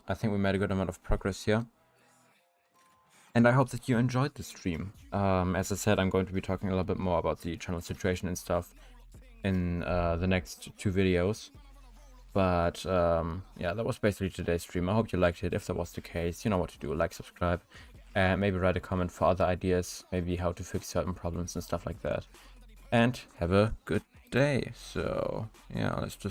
I think we made a good amount of progress here. And I hope that you enjoyed the stream. As I said, I'm going to be talking a little bit more about the channel situation and stuff in the next 2 videos. But yeah, that was basically today's stream. I hope you liked it. If that was the case, you know what to do. Like, subscribe, and maybe write a comment for other ideas, maybe how to fix certain problems and stuff like that. And have a good day. So yeah, let's just